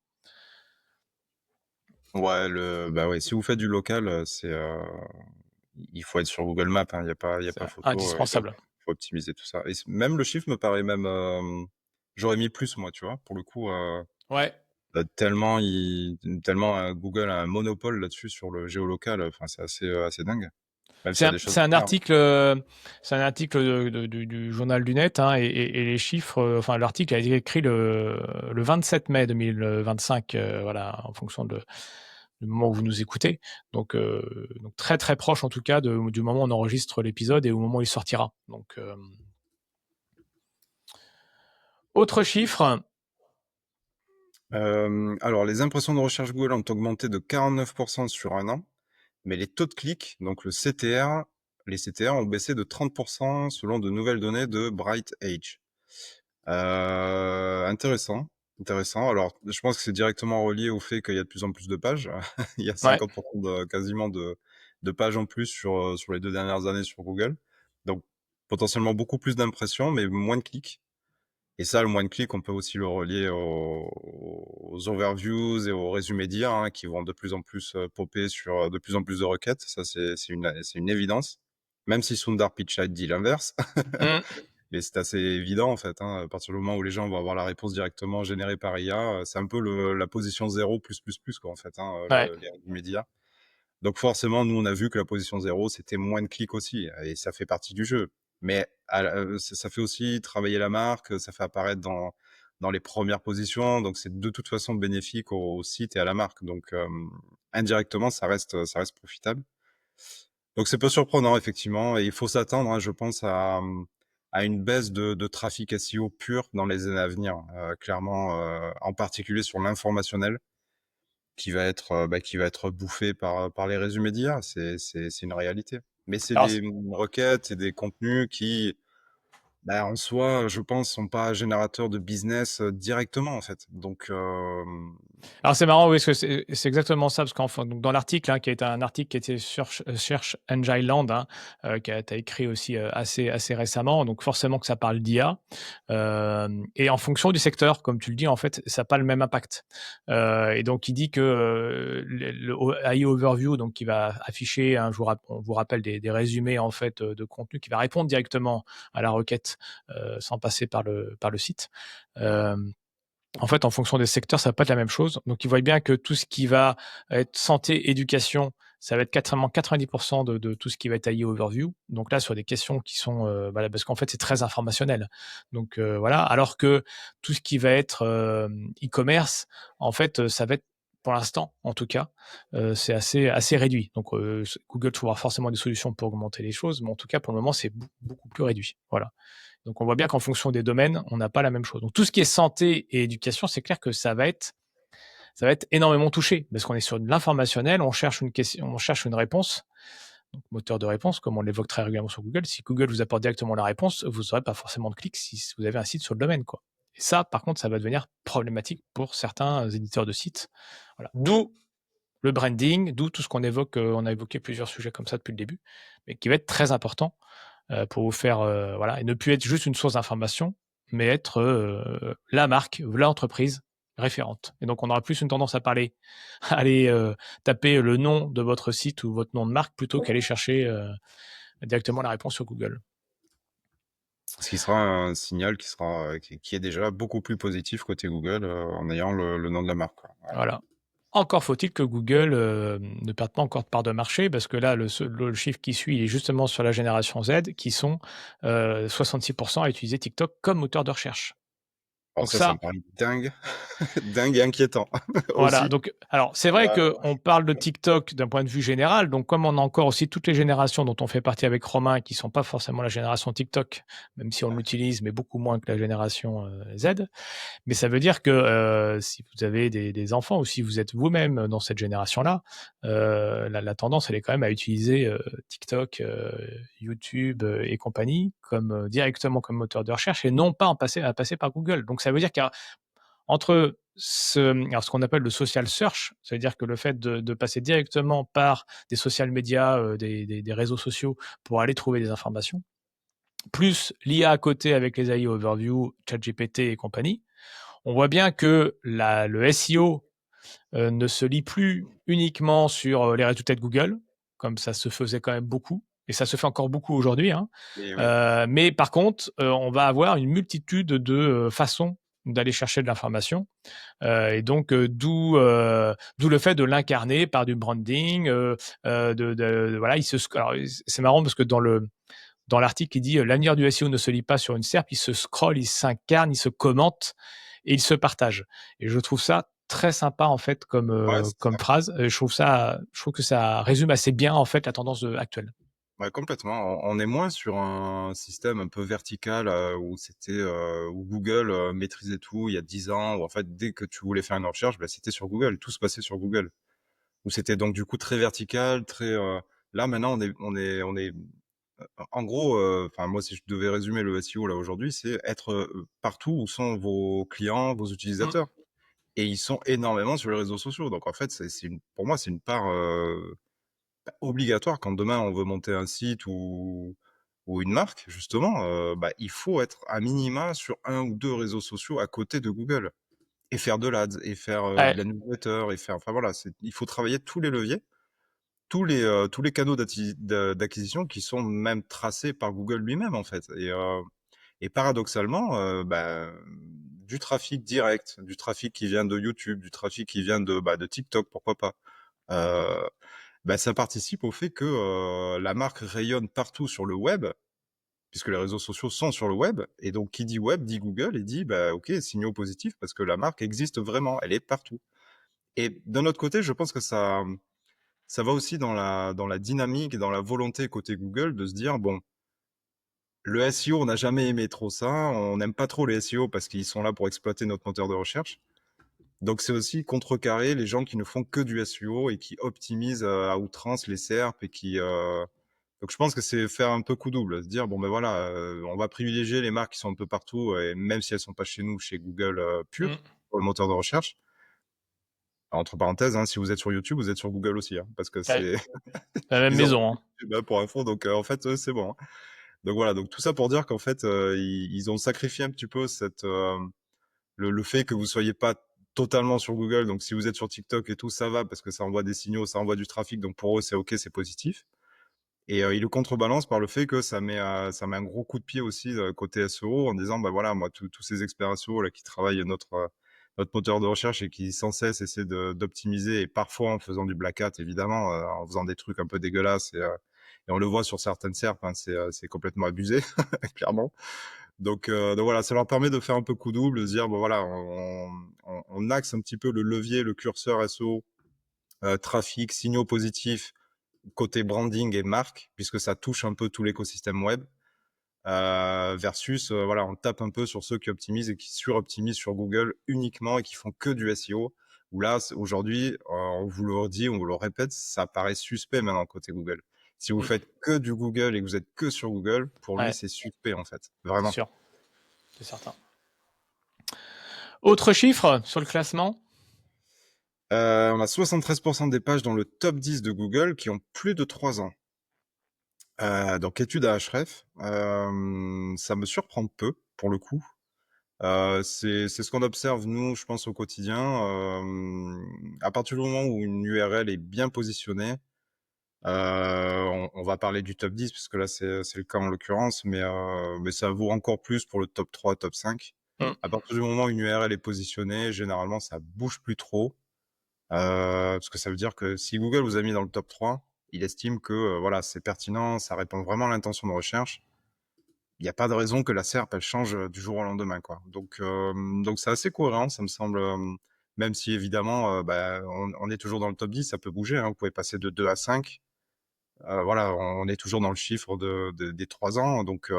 Ouais, bah, ouais, si vous faites du local, il faut être sur Google Maps, hein, il y a C'est pas photo, indispensable. faut optimiser tout ça, et même le chiffre me paraît même, j'aurais mis plus moi, tu vois? Pour le coup, Ouais. tellement, Google a un monopole là-dessus sur le géolocal, enfin c'est assez dingue, même s'il y a des choses C'est un bien, hein. article, du journal du Net, hein, et les chiffres, enfin l'article a été écrit le 27 mai 2025, voilà, en fonction du moment où vous nous écoutez. Donc très, très proche en tout cas du moment où on enregistre l'épisode et au moment où il sortira. Donc, autre chiffre, Alors les impressions de recherche Google ont augmenté de 49 sur un an, mais les taux de clics, donc les CTR ont baissé de 30 selon de nouvelles données de Bright Age. Intéressant, intéressant. Alors, je pense que c'est directement relié au fait qu'il y a de plus en plus de pages. Il y a ouais, 50 quasiment de pages en plus sur les 2 dernières années sur Google. Donc potentiellement beaucoup plus d'impressions, mais moins de clics. Et ça, le moins de clics, on peut aussi le relier aux overviews et aux résumés d'IA, hein, qui vont de plus en plus, popper sur, de plus en plus de requêtes. Ça, c'est une évidence. Même si Sundar Pichai dit l'inverse. Mmh. Et c'est assez évident, en fait, hein, à partir du moment où les gens vont avoir la réponse directement générée par IA, c'est un peu la position zéro plus, quoi, en fait, hein, Ouais. les résumés d'IA. Donc forcément, nous, on a vu que la position zéro, c'était moins de clics aussi, et ça fait partie du jeu. Mais ça fait aussi travailler la marque, ça fait apparaître dans les premières positions, donc c'est de toute façon bénéfique au site et à la marque. Donc indirectement, ça reste profitable. Donc c'est peu surprenant effectivement, et il faut s'attendre, hein, je pense, à une baisse de trafic SEO pur dans les années à venir, clairement, en particulier sur l'informationnel qui va être bouffé par les résumés d'IA. C'est une réalité. Mais c'est Alors des requêtes et des contenus qui, bah, en soi, je pense, sont pas générateurs de business, directement, en fait. Donc, Alors c'est marrant, oui, parce que c'est exactement ça, parce qu'enfin donc dans l'article, hein, qui est un article qui était sur Search Engine Land, hein, que tu as écrit aussi, assez récemment, donc forcément que ça parle d'IA, et en fonction du secteur, comme tu le dis, en fait, ça a pas le même impact. Et donc il dit que, le AI Overview, donc qui va afficher, hein, on vous rappelle des résumés, en fait, de contenu, qui va répondre directement à la requête, sans passer par le site. Hem En fait, en fonction des secteurs, ça va pas être la même chose. Donc, ils voient bien que tout ce qui va être santé, éducation, ça va être quasiment 90 de tout ce qui va être AI overview. Donc là, sur des questions qui sont, voilà, parce qu'en fait, c'est très informationnel. Donc, voilà. Alors que tout ce qui va être, e-commerce, en fait, ça va être pour l'instant, en tout cas, c'est assez réduit. Donc, Google trouvera forcément des solutions pour augmenter les choses, mais en tout cas, pour le moment, c'est beaucoup plus réduit. Voilà. Donc on voit bien qu'en fonction des domaines, on n'a pas la même chose. Donc tout ce qui est santé et éducation, c'est clair que ça va être énormément touché parce qu'on est sur de l'informationnel, on cherche une question, on cherche une réponse. Donc moteur de réponse, comme on l'évoque très régulièrement sur Google. Si Google vous apporte directement la réponse, vous n'aurez pas forcément de clics si vous avez un site sur le domaine, quoi. Et ça, par contre, ça va devenir problématique pour certains éditeurs de sites. Voilà. D'où le branding, d'où tout ce qu'on évoque. On a évoqué plusieurs sujets comme ça depuis le début, mais qui va être très important pour vous faire, voilà, et ne plus être juste une source d'information, mais être, la marque, l'entreprise référente. Et donc on aura plus une tendance à parler à aller, taper le nom de votre site ou votre nom de marque plutôt qu'aller chercher, directement la réponse sur Google. ce qui sera un signal qui est déjà beaucoup plus positif côté Google, en ayant le nom de la marque, quoi. Ouais. Voilà. Encore faut-il que Google, ne perde pas encore de part de marché parce que là, le chiffre qui suit, il est justement sur la génération Z qui sont, 66 à utiliser TikTok comme moteur de recherche. Alors Donc ça me ça, paraît dingue, dingue et inquiétant voilà, aussi. donc alors c'est vrai qu'on parle de TikTok d'un point de vue général, donc comme on a encore aussi toutes les générations dont on fait partie avec Romain qui sont pas forcément la génération TikTok, même si on l'utilise, mais beaucoup moins que la génération, Z. Mais ça veut dire que, si vous avez des enfants ou si vous êtes vous-même dans cette génération-là, la tendance elle est quand même à utiliser, TikTok, YouTube, et compagnie comme, directement comme moteur de recherche et non pas à passer par Google. Donc ça veut dire qu'il y a entre alors ce qu'on appelle le social search, c'est-à-dire que le fait de passer directement par des social médias, des réseaux sociaux pour aller trouver des informations, plus l'IA à côté avec les AI overview, ChatGPT et compagnie, on voit bien que le SEO ne se lie plus uniquement sur les résultats de Google, comme ça se faisait quand même beaucoup, et ça se fait encore beaucoup aujourd'hui, hein. Et oui. Mais par contre, on va avoir une multitude de façons d'aller chercher de l'information. Et donc, d'où le fait de l'incarner par du branding. Voilà, alors, c'est marrant parce que dans l'article, il dit l'avenir du SEO ne se lit pas sur une SERP, il se scrolle, il s'incarne, il se commente et il se partage. Et je trouve ça très sympa en fait comme, Ouais, c'est ça. phrase. Je trouve que ça résume assez bien en fait la tendance actuelle. Ouais, complètement. On est moins sur un système un peu vertical, où Google, maîtrisait tout il y a 10 ans, où en fait, dès que tu voulais faire une recherche, bah, c'était sur Google, tout se passait sur Google. Où c'était donc du coup très vertical, là maintenant on est en gros, enfin moi si je devais résumer le SEO là aujourd'hui, c'est être, partout où sont vos clients, vos Mm. utilisateurs, et ils sont énormément sur les réseaux sociaux. Donc en fait, pour moi, c'est une part, obligatoire quand demain on veut monter un site, ou ou une marque justement, bah, il faut être à minima sur un ou 2 réseaux sociaux à côté de Google et faire de l'Ads et faire, de Ouais. la newsletter et faire enfin voilà, il faut travailler tous les leviers, tous les canaux d'acquisition qui sont même tracés par Google lui-même en fait et paradoxalement, bah, du trafic direct, du trafic qui vient de YouTube, du trafic qui vient de TikTok, pourquoi pas. Heu, Bah, ça participe au fait que, la marque rayonne partout sur le web, puisque les réseaux sociaux sont sur le web et donc qui dit web dit Google et dit: «Bah, OK, signaux positifs parce que la marque existe vraiment, elle est partout» et d'un autre côté, je pense que ça va aussi dans la dynamique et dans la volonté côté Google de se dire: «Bon, le SEO, on n'a jamais aimé trop ça, on n'aime pas trop les SEO parce qu'ils sont là pour exploiter notre moteur de recherche». Donc c'est aussi contrecarrer les gens qui ne font que du SEO et qui optimisent, à outrance les SERP et qui, donc je pense que c'est faire un peu coup double, se dire: «Bon, ben, voilà, on va privilégier les marques qui sont un peu partout et même si elles sont pas chez nous, chez Google, Mmh. pur, pour le moteur de recherche». Entre parenthèses, hein, si vous êtes sur YouTube, vous êtes sur Google aussi, hein, parce que Ouais. c'est La même ils ont maison, hein. YouTube, hein, pour info, donc en fait, c'est bon, hein. Donc voilà, donc tout ça pour dire qu'en fait, ils ont sacrifié un petit peu le fait que vous soyez pas totalement sur Google. Donc si vous êtes sur TikTok et tout, ça va parce que ça envoie des signaux, ça envoie du trafic, donc pour eux, c'est OK, c'est positif. Et ils le contrebalancent par le fait que ça met un gros coup de pied aussi, côté SEO en disant: «Bah, voilà, moi, tous ces experts SEO là qui travaillent notre moteur de recherche et qui sans cesse essaient d'optimiser et parfois en faisant du black hat évidemment, en faisant des trucs un peu dégueulasses et on le voit sur certaines SERP, hein, c'est complètement abusé clairement. Donc voilà, ça leur permet de faire un peu coup double, de se dire: «Bon voilà, on axe un petit peu le levier, le curseur SEO, trafic, signaux positifs, côté branding et marque, puisque ça touche un peu tout l'écosystème web, versus, voilà, on tape un peu sur ceux qui optimisent et qui suroptimisent sur Google uniquement et qui font que du SEO». Où là, aujourd'hui, on vous le redit, on vous le répète, ça paraît suspect maintenant côté Google. Si vous Mmh. faites que du Google et que vous êtes que sur Google, pour lui, Ouais, c'est suspect en fait, c'est vraiment. sûr, c'est certain. Autre chiffre sur le classement? On a 73 des pages dans le top 10 de Google qui ont plus de 3 ans. Donc étude à Ahrefs, ça me surprend peu, pour le coup. C'est ce qu'on observe nous, je pense au quotidien. À partir du moment où une URL est bien positionnée, on va parler du top 10 puisque là c'est le cas en l'occurrence, mais ça vaut encore plus pour le top 3, top 5. Mmh. À partir du moment où une URL est positionnée, généralement ça bouge plus trop. Parce que ça veut dire que si Google vous a mis dans le top 3, il estime que, voilà, c'est pertinent, ça répond vraiment à l'intention de recherche. Il y a pas de raison que la SERP, elle change, du jour au lendemain, quoi. Donc c'est assez cohérent, ça me semble, même si évidemment, bah, on est toujours dans le top 10, ça peut bouger, hein. Vous pouvez passer de 2 à 5. Voilà, on est toujours dans le chiffre des 3 ans, donc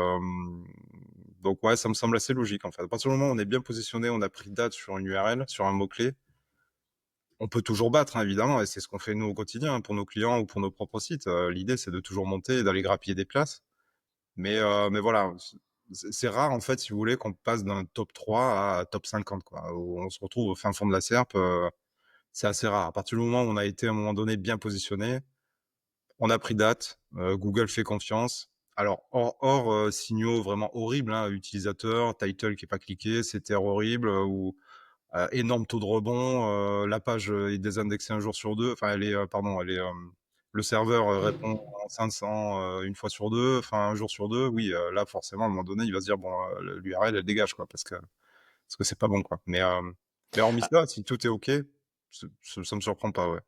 ouais, ça me semble assez logique, en fait. À partir du moment où on est bien positionné, on a pris date sur une URL, sur un mot-clé, on peut toujours battre, hein, évidemment, et c'est ce qu'on fait nous au quotidien, hein, pour nos clients ou pour nos propres sites. L'idée, c'est de toujours monter et d'aller grappiller des places. Mais voilà, c'est rare, en fait, si vous voulez, qu'on passe d'un top 3 à top 50, quoi, où on se retrouve au fin fond de la SERP, c'est assez rare. À partir du moment où on a été, à un moment donné, bien positionné, on a pris date, Google fait confiance. Alors, hors signaux vraiment horribles, hein, utilisateur, title qui est pas cliqué, CTR horrible, ou énorme taux de rebond, la page est désindexée un jour sur deux. Enfin, pardon, le serveur répond en 500 une fois sur deux, enfin un jour sur deux. Oui, là forcément à un moment donné, il va se dire bon, l'URL elle dégage quoi, parce que c'est pas bon quoi. Mais hormis Ah, ça, si tout est ok, ça me surprend pas, ouais.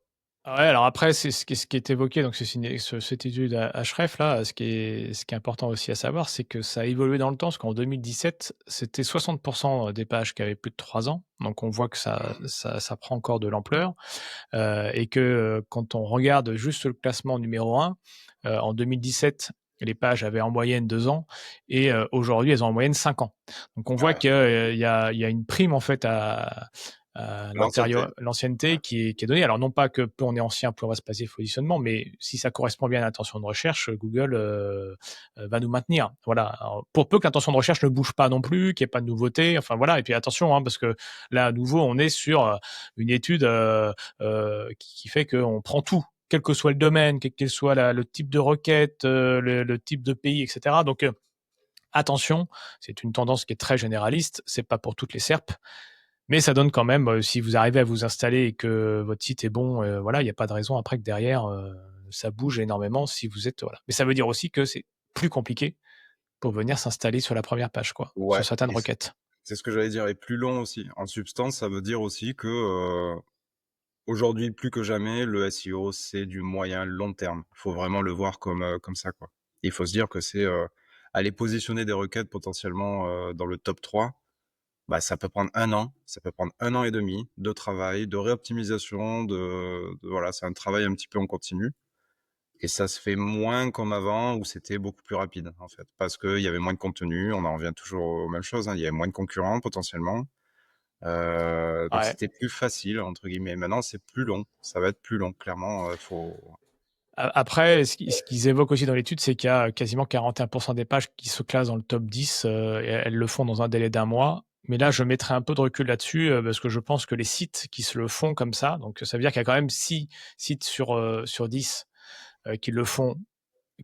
ouais, alors après, c'est ce qui est évoqué, donc c'est une cette étude à Ahrefs là, ce qui est important aussi à savoir, c'est que ça a évolué dans le temps, parce qu'en 2017, c'était 60 des pages qui avaient plus de 3 ans, donc on voit que ça prend encore de l'ampleur, et que, quand on regarde juste le classement numéro 1, en 2017, les pages avaient en moyenne 2 ans et aujourd'hui, elles ont en moyenne 5 ans. Donc on voit Ouais, que, il y a une prime en fait à l'ancienneté. l'ancienneté Ouais. qui est donnée. Alors non pas que plus on est ancien, plus on va se passer positionnement, mais si ça correspond bien à l'intention de recherche, Google, va nous maintenir. Voilà. Alors, pour peu que l'intention de recherche ne bouge pas non plus, qu'il y ait pas de nouveauté, enfin voilà. Et puis attention, hein, parce que là, à nouveau, on est sur, une étude, qui fait qu'on prend tout. quel que soit le domaine, quel que soit le type de requête, le type de pays, etc. Donc, attention, c'est une tendance qui est très généraliste, c'est pas pour toutes les SERP, mais ça donne quand même, si vous arrivez à vous installer et que votre site est bon, voilà, il n'y a pas de raison après que derrière, ça bouge énormément si vous êtes, voilà. Mais ça veut dire aussi que c'est plus compliqué pour venir s'installer sur la première page, quoi, sur Ouais, certaines et requêtes. c'est ce que j'allais dire, et plus long aussi. En substance, ça veut dire aussi que, aujourd'hui, plus que jamais, le SEO, c'est du moyen long terme. Il faut vraiment le voir comme ça, quoi. Il faut se dire que c'est, aller positionner des requêtes potentiellement, dans le top 3, bah, ça peut prendre 1 an, ça peut prendre 1 an et demi de travail, de réoptimisation, de voilà, c'est un travail un petit peu en continu, et ça se fait moins comme avant où c'était beaucoup plus rapide, en fait. Parce qu'il y avait moins de contenu, on en revient toujours aux mêmes choses, hein, il y avait moins de concurrents potentiellement. Donc Ouais. c'était plus «facile» entre guillemets. Maintenant, c'est plus long, ça va être plus long clairement, faut Après, ce qu'ils évoquent aussi dans l'étude, c'est qu'il y a quasiment 41% des pages qui se classent dans le top 10, et elles le font dans un délai d'1 mois. Mais là, je mettrai un peu de recul là-dessus, parce que je pense que les sites qui se le font comme ça, donc ça veut dire qu'il y a quand même 6 sites sur 10, qui le font,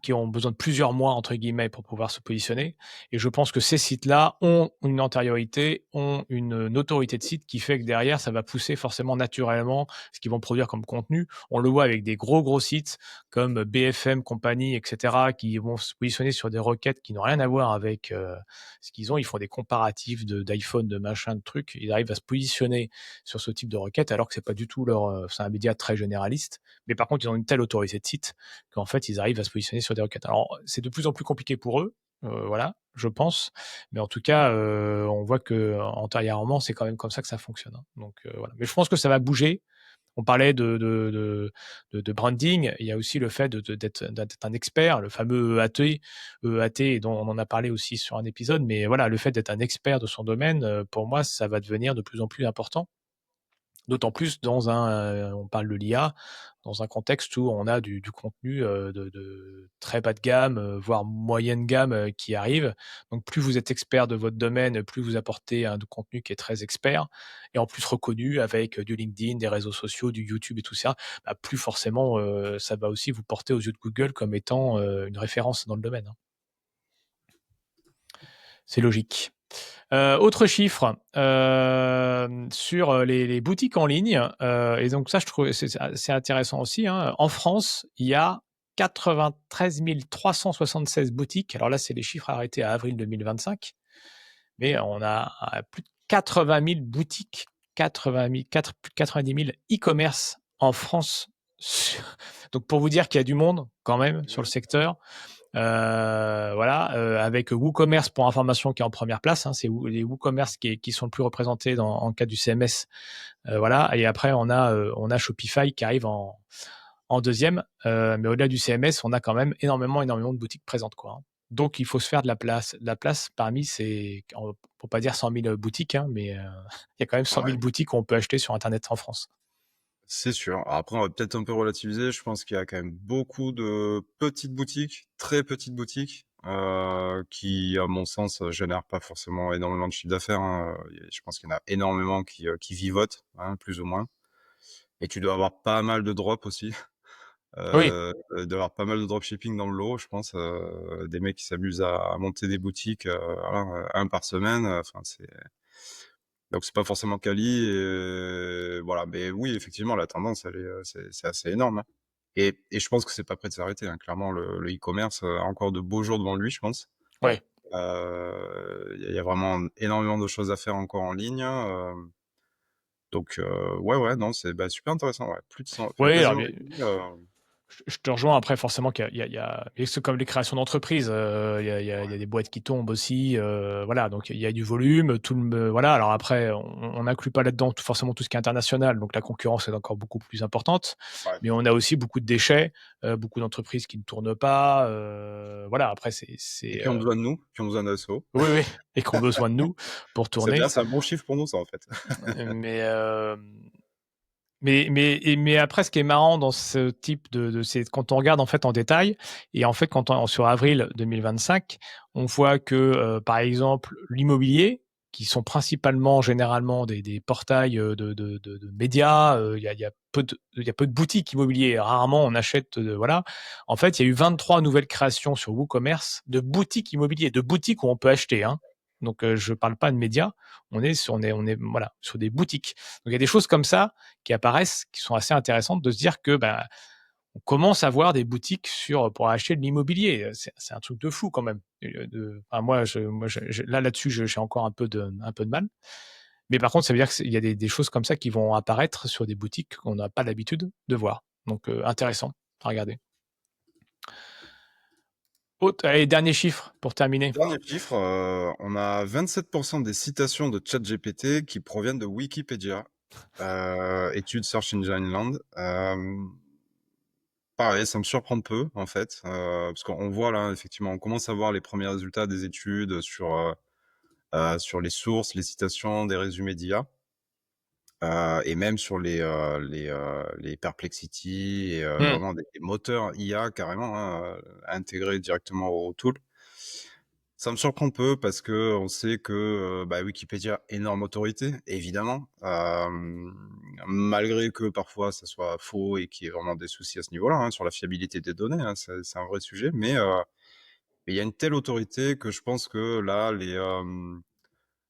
qui ont besoin de plusieurs mois, entre guillemets, pour pouvoir se positionner. Et je pense que ces sites-là ont une antériorité, ont une autorité de site qui fait que derrière, ça va pousser forcément naturellement ce qu'ils vont produire comme contenu. On le voit avec des gros sites comme BFM compagnie, etc., qui vont se positionner sur des requêtes qui n'ont rien à voir avec ce qu'ils ont. Ils font des comparatifs d'iPhone, de machin, de trucs. Ils arrivent à se positionner sur ce type de requête alors que c'est pas du tout c'est un média très généraliste. Mais par contre, ils ont une telle autorité de site qu'en fait, ils arrivent à se positionner sur des requêtes. Alors, c'est de plus en plus compliqué pour eux, voilà, je pense. Mais en tout cas, on voit que antérieurement, c'est quand même comme ça que ça fonctionne, hein. Donc, voilà. Mais je pense que ça va bouger. On parlait de branding. Il y a aussi le fait d'être un expert, le fameux EAT, EAT, dont on en a parlé aussi sur un épisode. Mais voilà, le fait d'être un expert de son domaine, pour moi, ça va devenir de plus en plus important. D'autant plus on parle de l'IA, dans un contexte où on a du contenu, de très bas de gamme, voire moyenne gamme, qui arrive. Donc plus vous êtes expert de votre domaine, plus vous apportez un contenu qui est très expert et en plus reconnu avec, du LinkedIn, des réseaux sociaux, du YouTube et tout ça, bah, plus forcément, ça va aussi vous porter aux yeux de Google comme étant, une référence dans le domaine, hein. C'est logique. Autre chiffre, sur, les boutiques en ligne, et donc ça je trouve c'est intéressant aussi, hein. En France, il y a 93 376 boutiques. Alors là, c'est les chiffres arrêtés à avril 2025, mais on a, plus de 80 000 boutiques, 90 000 e-commerce en France. Donc pour vous dire qu'il y a du monde quand même sur le secteur. Voilà, avec WooCommerce pour information qui est en première place, hein, c'est les WooCommerce qui sont le plus représentés en cas du CMS, voilà. Et après on a Shopify qui arrive en deuxième, mais au-delà du CMS, on a quand même énormément de boutiques présentes, quoi, hein. Donc il faut se faire de la place parmi ces, pour pas dire 100 000 boutiques, hein, mais il y a quand même 100 000 ouais, boutiques qu'on peut acheter sur internet en France. c'est sûr. Alors après, on va peut-être un peu relativiser. Je pense qu'il y a quand même beaucoup de petites boutiques, très petites boutiques, qui, à mon sens, génèrent pas forcément énormément de chiffre d'affaires, hein. Je pense qu'il y en a énormément qui vivotent, hein, plus ou moins, et tu dois avoir pas mal de drops aussi. Oui, Il doit y avoir pas mal de dropshipping dans le lot, je pense, des mecs qui s'amusent à monter des boutiques, voilà, 1 par semaine, enfin donc c'est pas forcément quali, et voilà. Mais oui, effectivement, la tendance, elle est, c'est assez énorme, hein, et je pense que c'est pas prêt de s'arrêter, hein. Clairement, le e-commerce a encore de beaux jours devant lui, je pense. oui. Il y a vraiment énormément de choses à faire encore en ligne, donc ouais, ouais, non, c'est, bah, super intéressant, ouais. Plus de 100, enfin Oui, alors quasiment bien, une demi, je te rejoins après forcément qu'il et c'est comme les créations d'entreprises, il y a des boîtes qui tombent aussi, voilà, donc il y a du volume, voilà. Alors après on n'inclut pas là-dedans forcément tout ce qui est international, donc la concurrence est encore beaucoup plus importante. ouais. Mais on a aussi beaucoup de déchets, beaucoup d'entreprises qui ne tournent pas, voilà. Après Et qui ont besoin de nous, qui ont besoin de SEO. oui, oui, et qui ont besoin de nous pour C'est bien, tourner. c'est un bon chiffre pour nous, ça, en fait. Mais mais après, ce qui est marrant dans ce type c'est quand on regarde en fait en détail, et en fait sur avril 2025, on voit que, par exemple, l'immobilier. qui sont principalement, généralement, des portails de médias. Il y a peu de boutiques immobilières. Rarement on achète, voilà. En fait, il y a eu 23 nouvelles créations sur WooCommerce de boutiques immobilières, de boutiques où on peut acheter. Hein. Donc, je ne parle pas de médias. On est voilà, sur des boutiques. Donc, il y a des choses comme ça qui apparaissent, qui sont assez intéressantes de se dire que bah, on commence à voir des boutiques pour acheter de l'immobilier. C'est un truc de fou quand même. Enfin, là-dessus, j'ai encore un peu de mal. Mais par contre, ça veut dire qu'il y a des choses comme ça qui vont apparaître sur des boutiques qu'on n'a pas l'habitude de voir. Donc, intéressant à regarder. Allez, dernier chiffre pour terminer. Dernier chiffre, on a 27% des citations de ChatGPT qui proviennent de Wikipédia. Étude Search Engine Land. Pareil, ça me surprend peu, en fait, parce qu'on voit là, effectivement, on commence à voir les premiers résultats des études sur les sources, les citations, des résumés d'IA, et même sur les Perplexity et Hmm. vraiment des moteurs IA carrément, hein, intégrés directement au tool. Ça me surprend peu parce que on sait que bah, Wikipédia, énorme autorité, évidemment, malgré que parfois ça soit faux et qu'il y ait vraiment des soucis à ce niveau-là, hein, sur la fiabilité des données, hein, c'est un vrai sujet, mais il y a une telle autorité que je pense que là,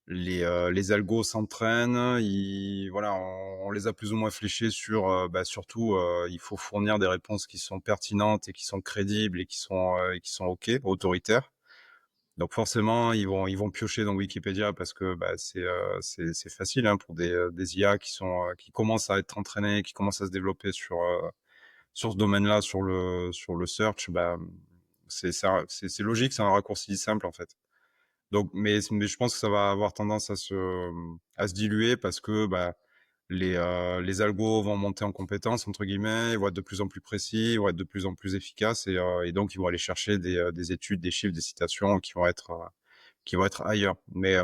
les algos s'entraînent, voilà, on les a plus ou moins fléchés sur, bah, surtout, il faut fournir des réponses qui sont pertinentes et qui sont crédibles et qui sont OK, autoritaires. Donc forcément, ils vont piocher dans Wikipédia parce que bah, c'est facile hein, pour des IA qui commencent à être entraînés, qui commencent à se développer sur ce domaine-là, sur le search. Bah, c'est logique, c'est un raccourci simple en fait. Donc, mais je pense que ça va avoir tendance à se diluer parce que bah, les algos vont monter en compétences entre guillemets, ils vont être de plus en plus précis, ils vont être de plus en plus efficaces et donc ils vont aller chercher des études, des chiffres, des citations qui vont être ailleurs. Mais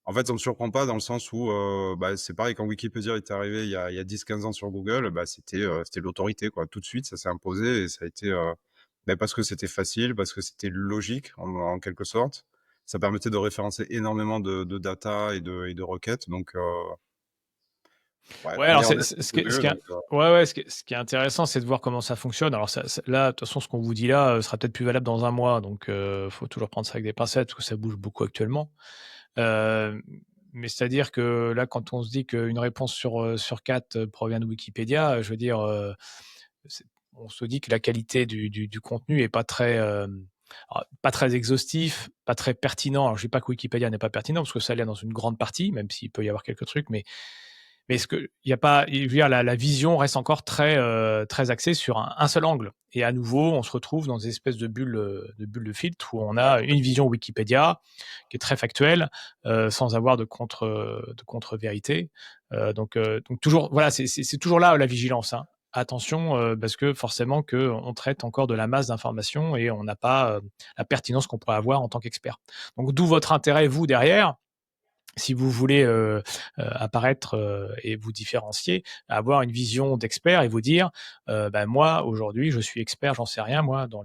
en fait, ça me surprend pas dans le sens où bah, c'est pareil quand Wikipédia est arrivé il y a 10-15 ans sur Google, bah, c'était l'autorité quoi. Tout de suite, ça s'est imposé et ça a été bah, parce que c'était facile, parce que c'était logique en quelque sorte. Ça permettait de référencer énormément de data et de requêtes. Donc ouais, Ouais, on est alors en ce qui est, eux, donc ouais, ouais, ce qui est intéressant, c'est de voir comment ça fonctionne. Alors là, de toute façon, ce qu'on vous dit là sera peut-être plus valable dans un mois, donc faut toujours prendre ça avec des pincettes parce que ça bouge beaucoup actuellement. Euh, mais c'est-à-dire que là, quand on se dit qu'une réponse sur 4 provient de Wikipédia, je veux dire, on se dit que la qualité du contenu est pas très exhaustif, pas très pertinent. Alors, je dis pas que Wikipédia n'est pas pertinent parce que ça l'est dans une grande partie, même s'il peut y avoir quelques trucs, mais est-ce que il y a pas, je veux dire, la vision reste encore très axée sur un seul angle. Et à nouveau, on se retrouve dans des espèces de bulles de filtre où on a une vision Wikipédia qui est très factuelle, sans avoir de contre-vérité. Donc toujours, voilà, c'est toujours là la vigilance. Hein. Attention, parce que forcément on traite encore de la masse d'informations et on n'a pas la pertinence qu'on pourrait avoir en tant qu'expert. Donc d'où votre intérêt, vous, derrière, si vous voulez apparaître et vous différencier, avoir une vision d'expert et vous dire, ben moi aujourd'hui je suis expert, j'en sais rien moi dans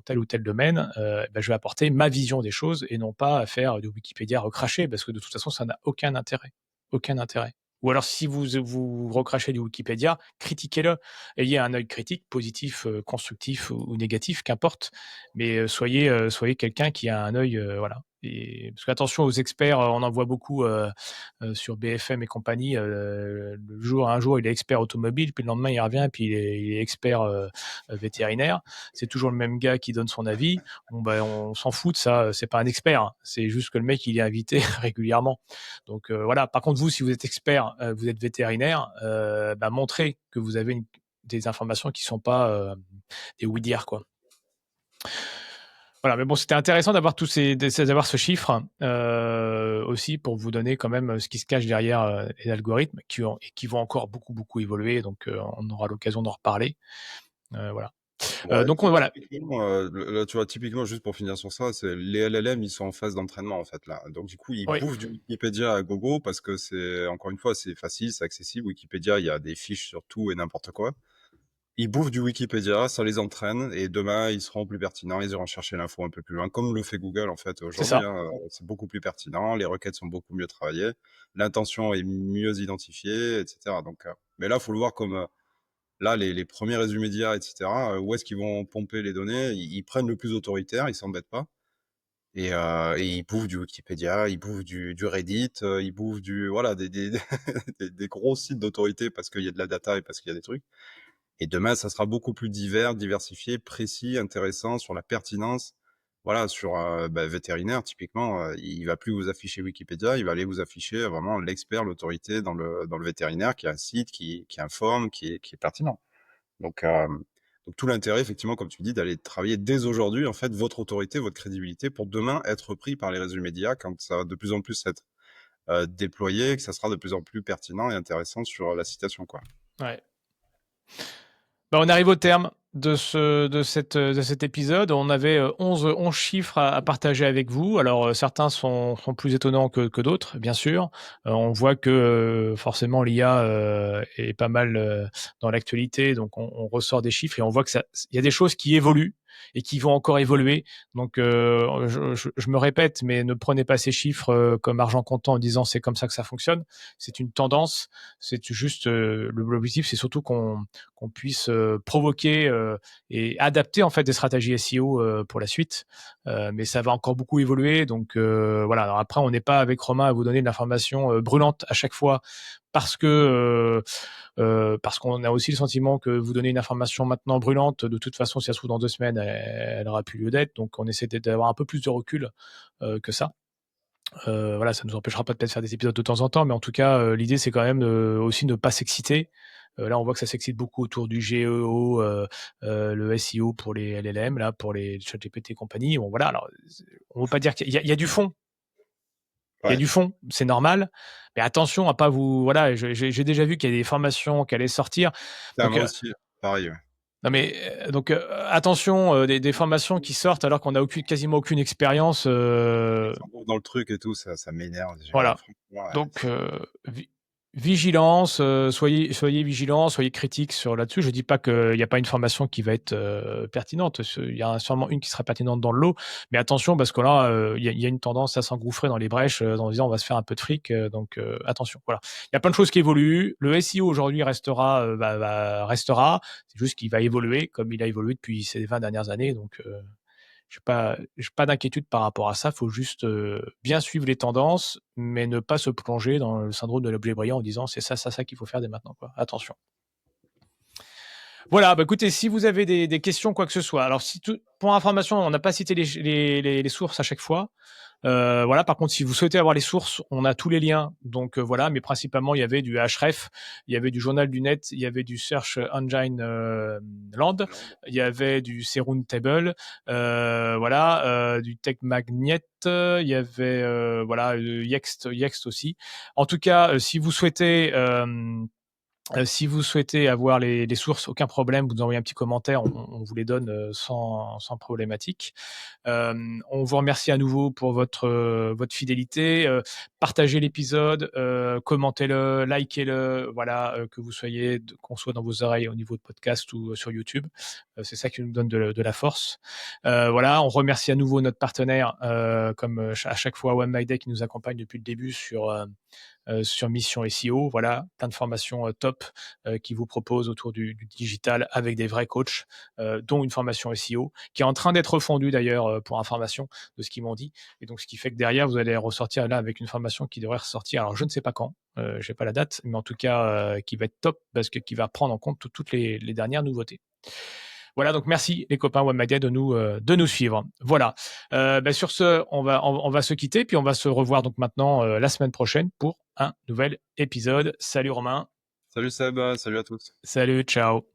tel ou tel domaine, ben, je vais apporter ma vision des choses et non pas faire de Wikipédia recraché parce que de toute façon ça n'a aucun intérêt, aucun intérêt. Ou alors si vous recrachez du Wikipédia, critiquez-le, ayez un œil critique, positif, constructif ou négatif, qu'importe, mais soyez quelqu'un qui a un œil, voilà. Et parce qu'attention aux experts, on en voit beaucoup sur BFM et compagnie. Un jour, il est expert automobile, puis le lendemain, il revient, puis il est expert vétérinaire. C'est toujours le même gars qui donne son avis. Bon, ben, on s'en fout de ça. C'est pas un expert. Hein. C'est juste que le mec, il est invité régulièrement. Donc voilà. Par contre, vous, si vous êtes expert, vous êtes vétérinaire, bah, montrez que vous avez des informations qui sont pas des oui-dire, quoi. Voilà, mais bon, c'était intéressant d'avoir d'avoir ce chiffre aussi pour vous donner quand même ce qui se cache derrière les algorithmes qui vont encore beaucoup beaucoup évoluer. Donc, on aura l'occasion d'en reparler. Voilà. ouais, Donc voilà. typiquement, là, tu vois, typiquement, juste pour finir sur ça, c'est les LLM, ils sont en phase d'entraînement, en fait, là. Donc, du coup, ils Oui. bouffent du Wikipédia à gogo parce que encore une fois, c'est facile, c'est accessible. Wikipédia, il y a des fiches sur tout et n'importe quoi. ils bouffent du Wikipédia, ça les entraîne et demain, ils seront plus pertinents, ils iront chercher l'info un peu plus loin, comme le fait Google, en fait, C'est aujourd'hui, ça. hein, c'est beaucoup plus pertinent, les requêtes sont beaucoup mieux travaillées, l'intention est mieux identifiée, et cetera. Donc, mais là, faut le voir comme, là, les premiers réseaux médias, et cetera, où est-ce qu'ils vont pomper les données? Ils prennent le plus autoritaire, ils s'embêtent pas et ils bouffent du Wikipédia, ils bouffent du Reddit, ils bouffent du voilà, des des gros sites d'autorité parce qu'il y a de la data et parce qu'il y a des trucs. Et demain, ça sera beaucoup plus divers, diversifié, précis, intéressant sur la pertinence. Voilà, sur vétérinaire, typiquement, il va plus vous afficher Wikipédia, il va aller vous afficher vraiment l'expert, l'autorité dans le vétérinaire, qui a un site, qui informe, qui est pertinent. Donc, donc tout l'intérêt, effectivement, comme tu dis, d'aller travailler dès aujourd'hui, en fait, votre autorité, votre crédibilité, pour demain être pris par les réseaux médias quand ça va de plus en plus être déployé, que ça sera de plus en plus pertinent et intéressant sur la citation, quoi. Ouais. Bah, on arrive au terme de cet épisode. On avait 11 chiffres à partager avec vous. Alors, certains sont plus étonnants que d'autres, bien sûr. On voit que forcément l'IA est pas mal dans l'actualité, donc on ressort des chiffres et on voit que il y a des choses qui évoluent et qui vont encore évoluer. Donc, je me répète, mais ne prenez pas ces chiffres comme argent comptant en disant c'est comme ça que ça fonctionne. C'est une tendance. C'est juste l'objectif, c'est surtout qu'on puisse provoquer et adapter en fait des stratégies SEO pour la suite. Mais ça va encore beaucoup évoluer. Donc voilà. Alors après, on n'est pas avec Romain à vous donner de l'information brûlante à chaque fois parce que parce qu'on a aussi le sentiment que vous donnez une information maintenant brûlante, de toute façon, si ça se trouve dans 2 semaines, elle aura plus lieu d'être. Donc on essaie d'avoir un peu plus de recul que ça. Voilà, ça ne nous empêchera pas de peut-être faire des épisodes de temps en temps, mais en tout cas, l'idée c'est quand même aussi ne pas s'exciter. Là, on voit que ça s'excite beaucoup autour du GEO, le SEO pour les LLM, là, pour les ChatGPT et compagnie. Bon, voilà, alors, on ne veut pas dire qu'il y a du fond. Il y a Ouais. du fond, c'est normal, mais attention à pas vous. Voilà, j'ai déjà vu qu'il y a des formations qui allaient sortir. Ah, Donc, moi aussi, pareil, ouais. non mais donc attention, des formations qui sortent alors qu'on a quasiment aucune expérience. Ils s'engouffrent dans le truc et tout, ça m'énerve. Voilà. Franchement, ouais, Donc, vigilance, soyez vigilants, soyez critiques sur là-dessus. Je dis pas qu'il n'y a pas une formation qui va être pertinente. Il y a sûrement une qui sera pertinente dans le lot, mais attention parce que là, il y a une tendance à s'engouffrer dans les brèches en disant on va se faire un peu de fric. Donc attention. Voilà. Il y a plein de choses qui évoluent. Le SEO aujourd'hui restera, restera. C'est juste qu'il va évoluer comme il a évolué depuis ces 20 dernières années. Donc j'ai pas d'inquiétude par rapport à ça. Il faut juste bien suivre les tendances, mais ne pas se plonger dans le syndrome de l'objet brillant en disant c'est ça qu'il faut faire dès maintenant, quoi. Attention. Voilà, bah écoutez, si vous avez des questions, quoi que ce soit. Alors, pour information, on n'a pas cité les sources à chaque fois. Voilà, par contre, si vous souhaitez avoir les sources, on a tous les liens. Donc voilà, mais principalement, il y avait du Href, il y avait du Journal du Net, il y avait du Search Engine Land, il y avait du Serum Table, voilà, du Tech Magnet, il y avait voilà, Yext aussi. En tout cas, si vous souhaitez avoir les sources, aucun problème, vous nous envoyez un petit commentaire, on vous les donne sans problématique. On vous remercie à nouveau pour votre fidélité. Partagez l'épisode, commentez-le, likez-le, voilà, que vous soyez, qu'on soit dans vos oreilles au niveau de podcast ou sur YouTube. C'est ça qui nous donne de la force. Voilà, on remercie à nouveau notre partenaire, comme à chaque fois, OneMyDay qui nous accompagne depuis le début sur Mission SEO. Voilà, plein de formations top qui vous proposent autour du digital avec des vrais coachs, dont une formation SEO qui est en train d'être refondue d'ailleurs pour information de ce qu'ils m'ont dit. Et donc, ce qui fait que derrière, vous allez ressortir là avec une formation qui devrait ressortir. Alors, je ne sais pas quand, je n'ai pas la date, mais en tout cas, qui va être top parce que qui va prendre en compte toutes les dernières nouveautés. Voilà, donc merci les copains OneMyDay de nous suivre. Voilà. Sur ce, on va se quitter, puis on va se revoir donc maintenant la semaine prochaine pour un nouvel épisode. Salut Romain. Salut Seb, salut à tous. Salut, ciao.